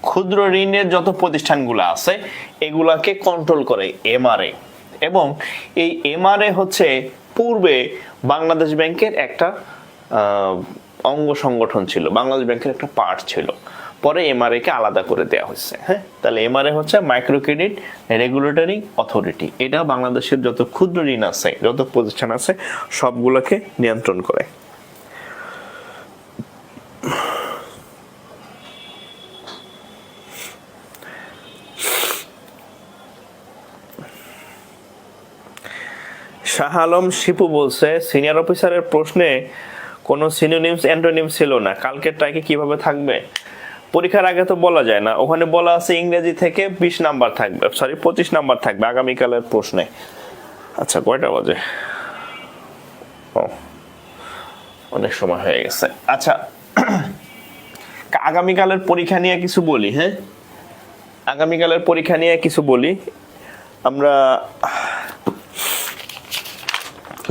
S1: ক্ষুদ্র ঋণের যত প্রতিষ্ঠানগুলো আছে এগুলাকে কন্ট্রোল করে এমআরএ। এবং এই এমআরএ হচ্ছে পূর্বে বাংলাদেশ ব্যাংকের একটা অঙ্গ সংগঠন ছিল, বাংলাদেশ ব্যাংকের একটা পার্ট ছিল, পরে এমআরএ কে আলাদা করে দেওয়া হয়েছে, হ্যাঁ। তাহলে এমআরএ হচ্ছে মাইক্রো ক্রেডিট রেগুলেটরি অথরিটি, এটা বাংলাদেশের যত ক্ষুদ্র ঋণ আছে, যত প্রতিষ্ঠান আছে সবগুলোকে নিয়ন্ত্রণ করে। শাহ আলম শিপু বলছে সিনিয়র অফিসারের প্রশ্নে কোনো সিনোনিমস অ্যান্টোনিম ছিল না, কালকের টাইকে কিভাবে থাকবে? পরীক্ষার আগে তো বলা যায় না, ওখানে বলা আছে ইংরেজি থেকে 20 নাম্বার থাকবে, সরি 25 নাম্বার থাকবে আগামীকালের প্রশ্নে। আচ্ছা কয়টা বাজে? ও অনেক সময় হয়ে গেছে। আচ্ছা আগামীকালের পরীক্ষা নিয়ে কিছু বলি, হ্যাঁ। আগামীকালের পরীক্ষা নিয়ে কিছু বলি আমরা,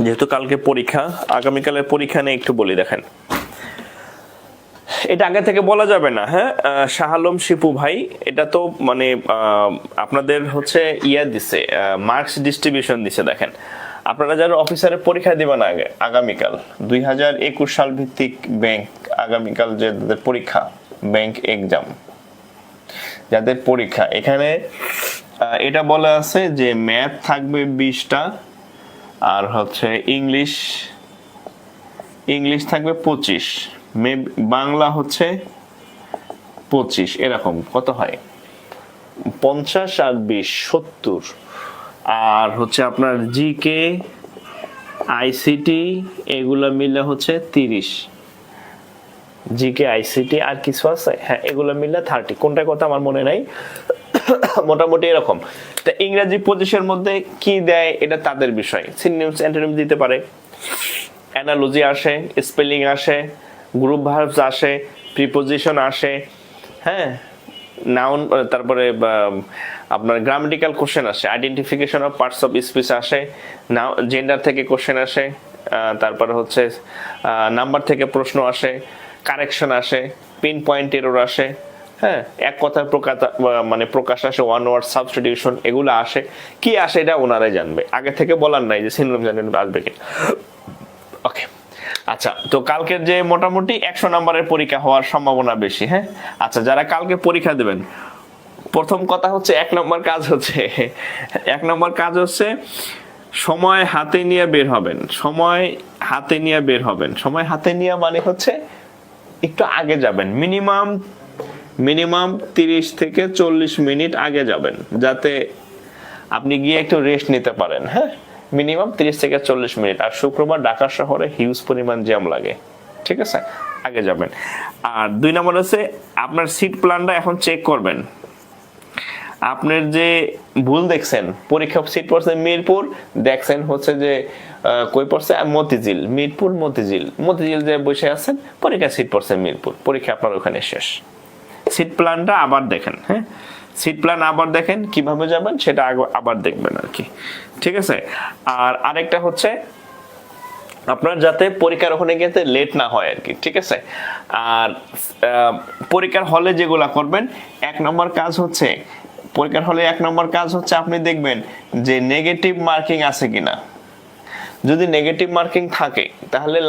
S1: যেহেতু কালকে পরীক্ষা, আগামীকালের পরীক্ষা নিয়ে একটু বলি। দেখেন, এটা আগে থেকে বলা যাবে না। হ্যাঁ, শাহ আলম শিপু ভাই, এটা তো মানে আপনাদের হচ্ছে দিছে, মার্কস ডিস্ট্রিবিউশন দিছে। দেখেন, আপনারা যারা অফিসারের পরীক্ষা দিবেন আগামীকাল 2021 সাল ভিত্তিক ব্যাংক, আগামীকাল যে পরীক্ষা ব্যাংক এক্সাম যাদের পরীক্ষা, এখানে এটা বলা আছে যে ম্যাথ থাকবে 20টা, আর হচ্ছে ইংলিশ থাকবে 25, বাংলা হচ্ছে 25, এরকম কত হয় 50 আর 20 70, আর হচ্ছে আপনার জিকে আইসিটি এগুলা মিলে হচ্ছে 30, জিকে আইসিটি আর কিছু আছে, হ্যাঁ এগুলো মিলে 30, কোনটা কথা আমার মনে নাই, মোটামুটি এরকম। তা ইংরেজি 25-এর মধ্যে কি দেয় এটা তাদের বিষয়, সিনোনিমস অ্যান্টোনিমস দিতে পারে, অ্যানালজি আসে, স্পেলিং আসে, গ্রুপ ভার্বস আসে, প্রিপোজিশন আসে, হ্যাঁ নাউন, তারপরে আপনার গ্রামাটিক্যাল কোশ্চেন আসে, identification of parts of speech আসে, জেন্ডার থেকে কোশ্চেন আসে, তারপরে হচ্ছে নাম্বার থেকে প্রশ্ন আসে, কারেকশন আসে, পিন পয়েন্ট এরর আসে, হ্যাঁ এক কথায় প্রকাশ আসে, ওয়ান ওয়ার্ড সাবস্টিটিউশন, এগুলো আসে। কি আসে এটা ওনারাই জানবে, আগে থেকে বলার নাই যে সিনোনিমস অ্যান্টোনিমস আসবে কি। ওকে, আচ্ছা, তো কালকের যে মোটামুটি 100 নম্বরের পরীক্ষা হওয়ার সম্ভাবনা বেশি। হ্যাঁ, আচ্ছা, যারা কালকে পরীক্ষা দেবেন, প্রথম কথা হচ্ছে 1 নম্বর কাজ হচ্ছে সময় হাতে নিয়ে বের হবেন। সময় হাতে নিয়ে মানে হচ্ছে একটু আগে যাবেন, মিনিমাম 30 থেকে 40 মিনিট আগে যাবেন, যাতে আপনি গিয়ে একটু রেস্ট নিতে পারেন। হ্যাঁ, মিনিমাম 30 থেকে 40 মিনিট। আর শুক্রবার ঢাকা শহরে হিউজ পরিমাণ জ্যাম লাগে, ঠিক আছে, আগে যাবেন। আর 2 নম্বর হচ্ছে আপনার সিট প্ল্যানটা এখন চেক করবেন। আপনার যে ভুল দেখছেন, পরীক্ষা সিট পড়ছে মিরপুর, দেখছেন হচ্ছে যে কই পড়ছে মতিঝিল, মিরপুর মতিঝিল যে বসে আছেন, পরীক্ষা সিট পড়ছে মিরপুর, পরীক্ষা আপনার ওখানে শেষ। সিট প্ল্যানটা আবার দেখেন, হ্যাঁ সিট প্ল্যান আবার দেখেন, কিভাবে যাবেন সেটা আবার দেখবেন আর কি, ঠিক আছে। আর আরেকটা হচ্ছে আপনার যাতে পরীক্ষার ওখানে গিয়ে লেট না হয় আর কি, ঠিক আছে। আর পরীক্ষার হলে যেগুলা করবেন, 1 নম্বর কাজ হচ্ছে পরীক্ষার হলে 1 নম্বর কাজ হচ্ছে আপনি দেখবেন যে নেগেটিভ মার্কিং আছে কিনা। যদি নেগেটিভ মার্কিং থাকে তাহলে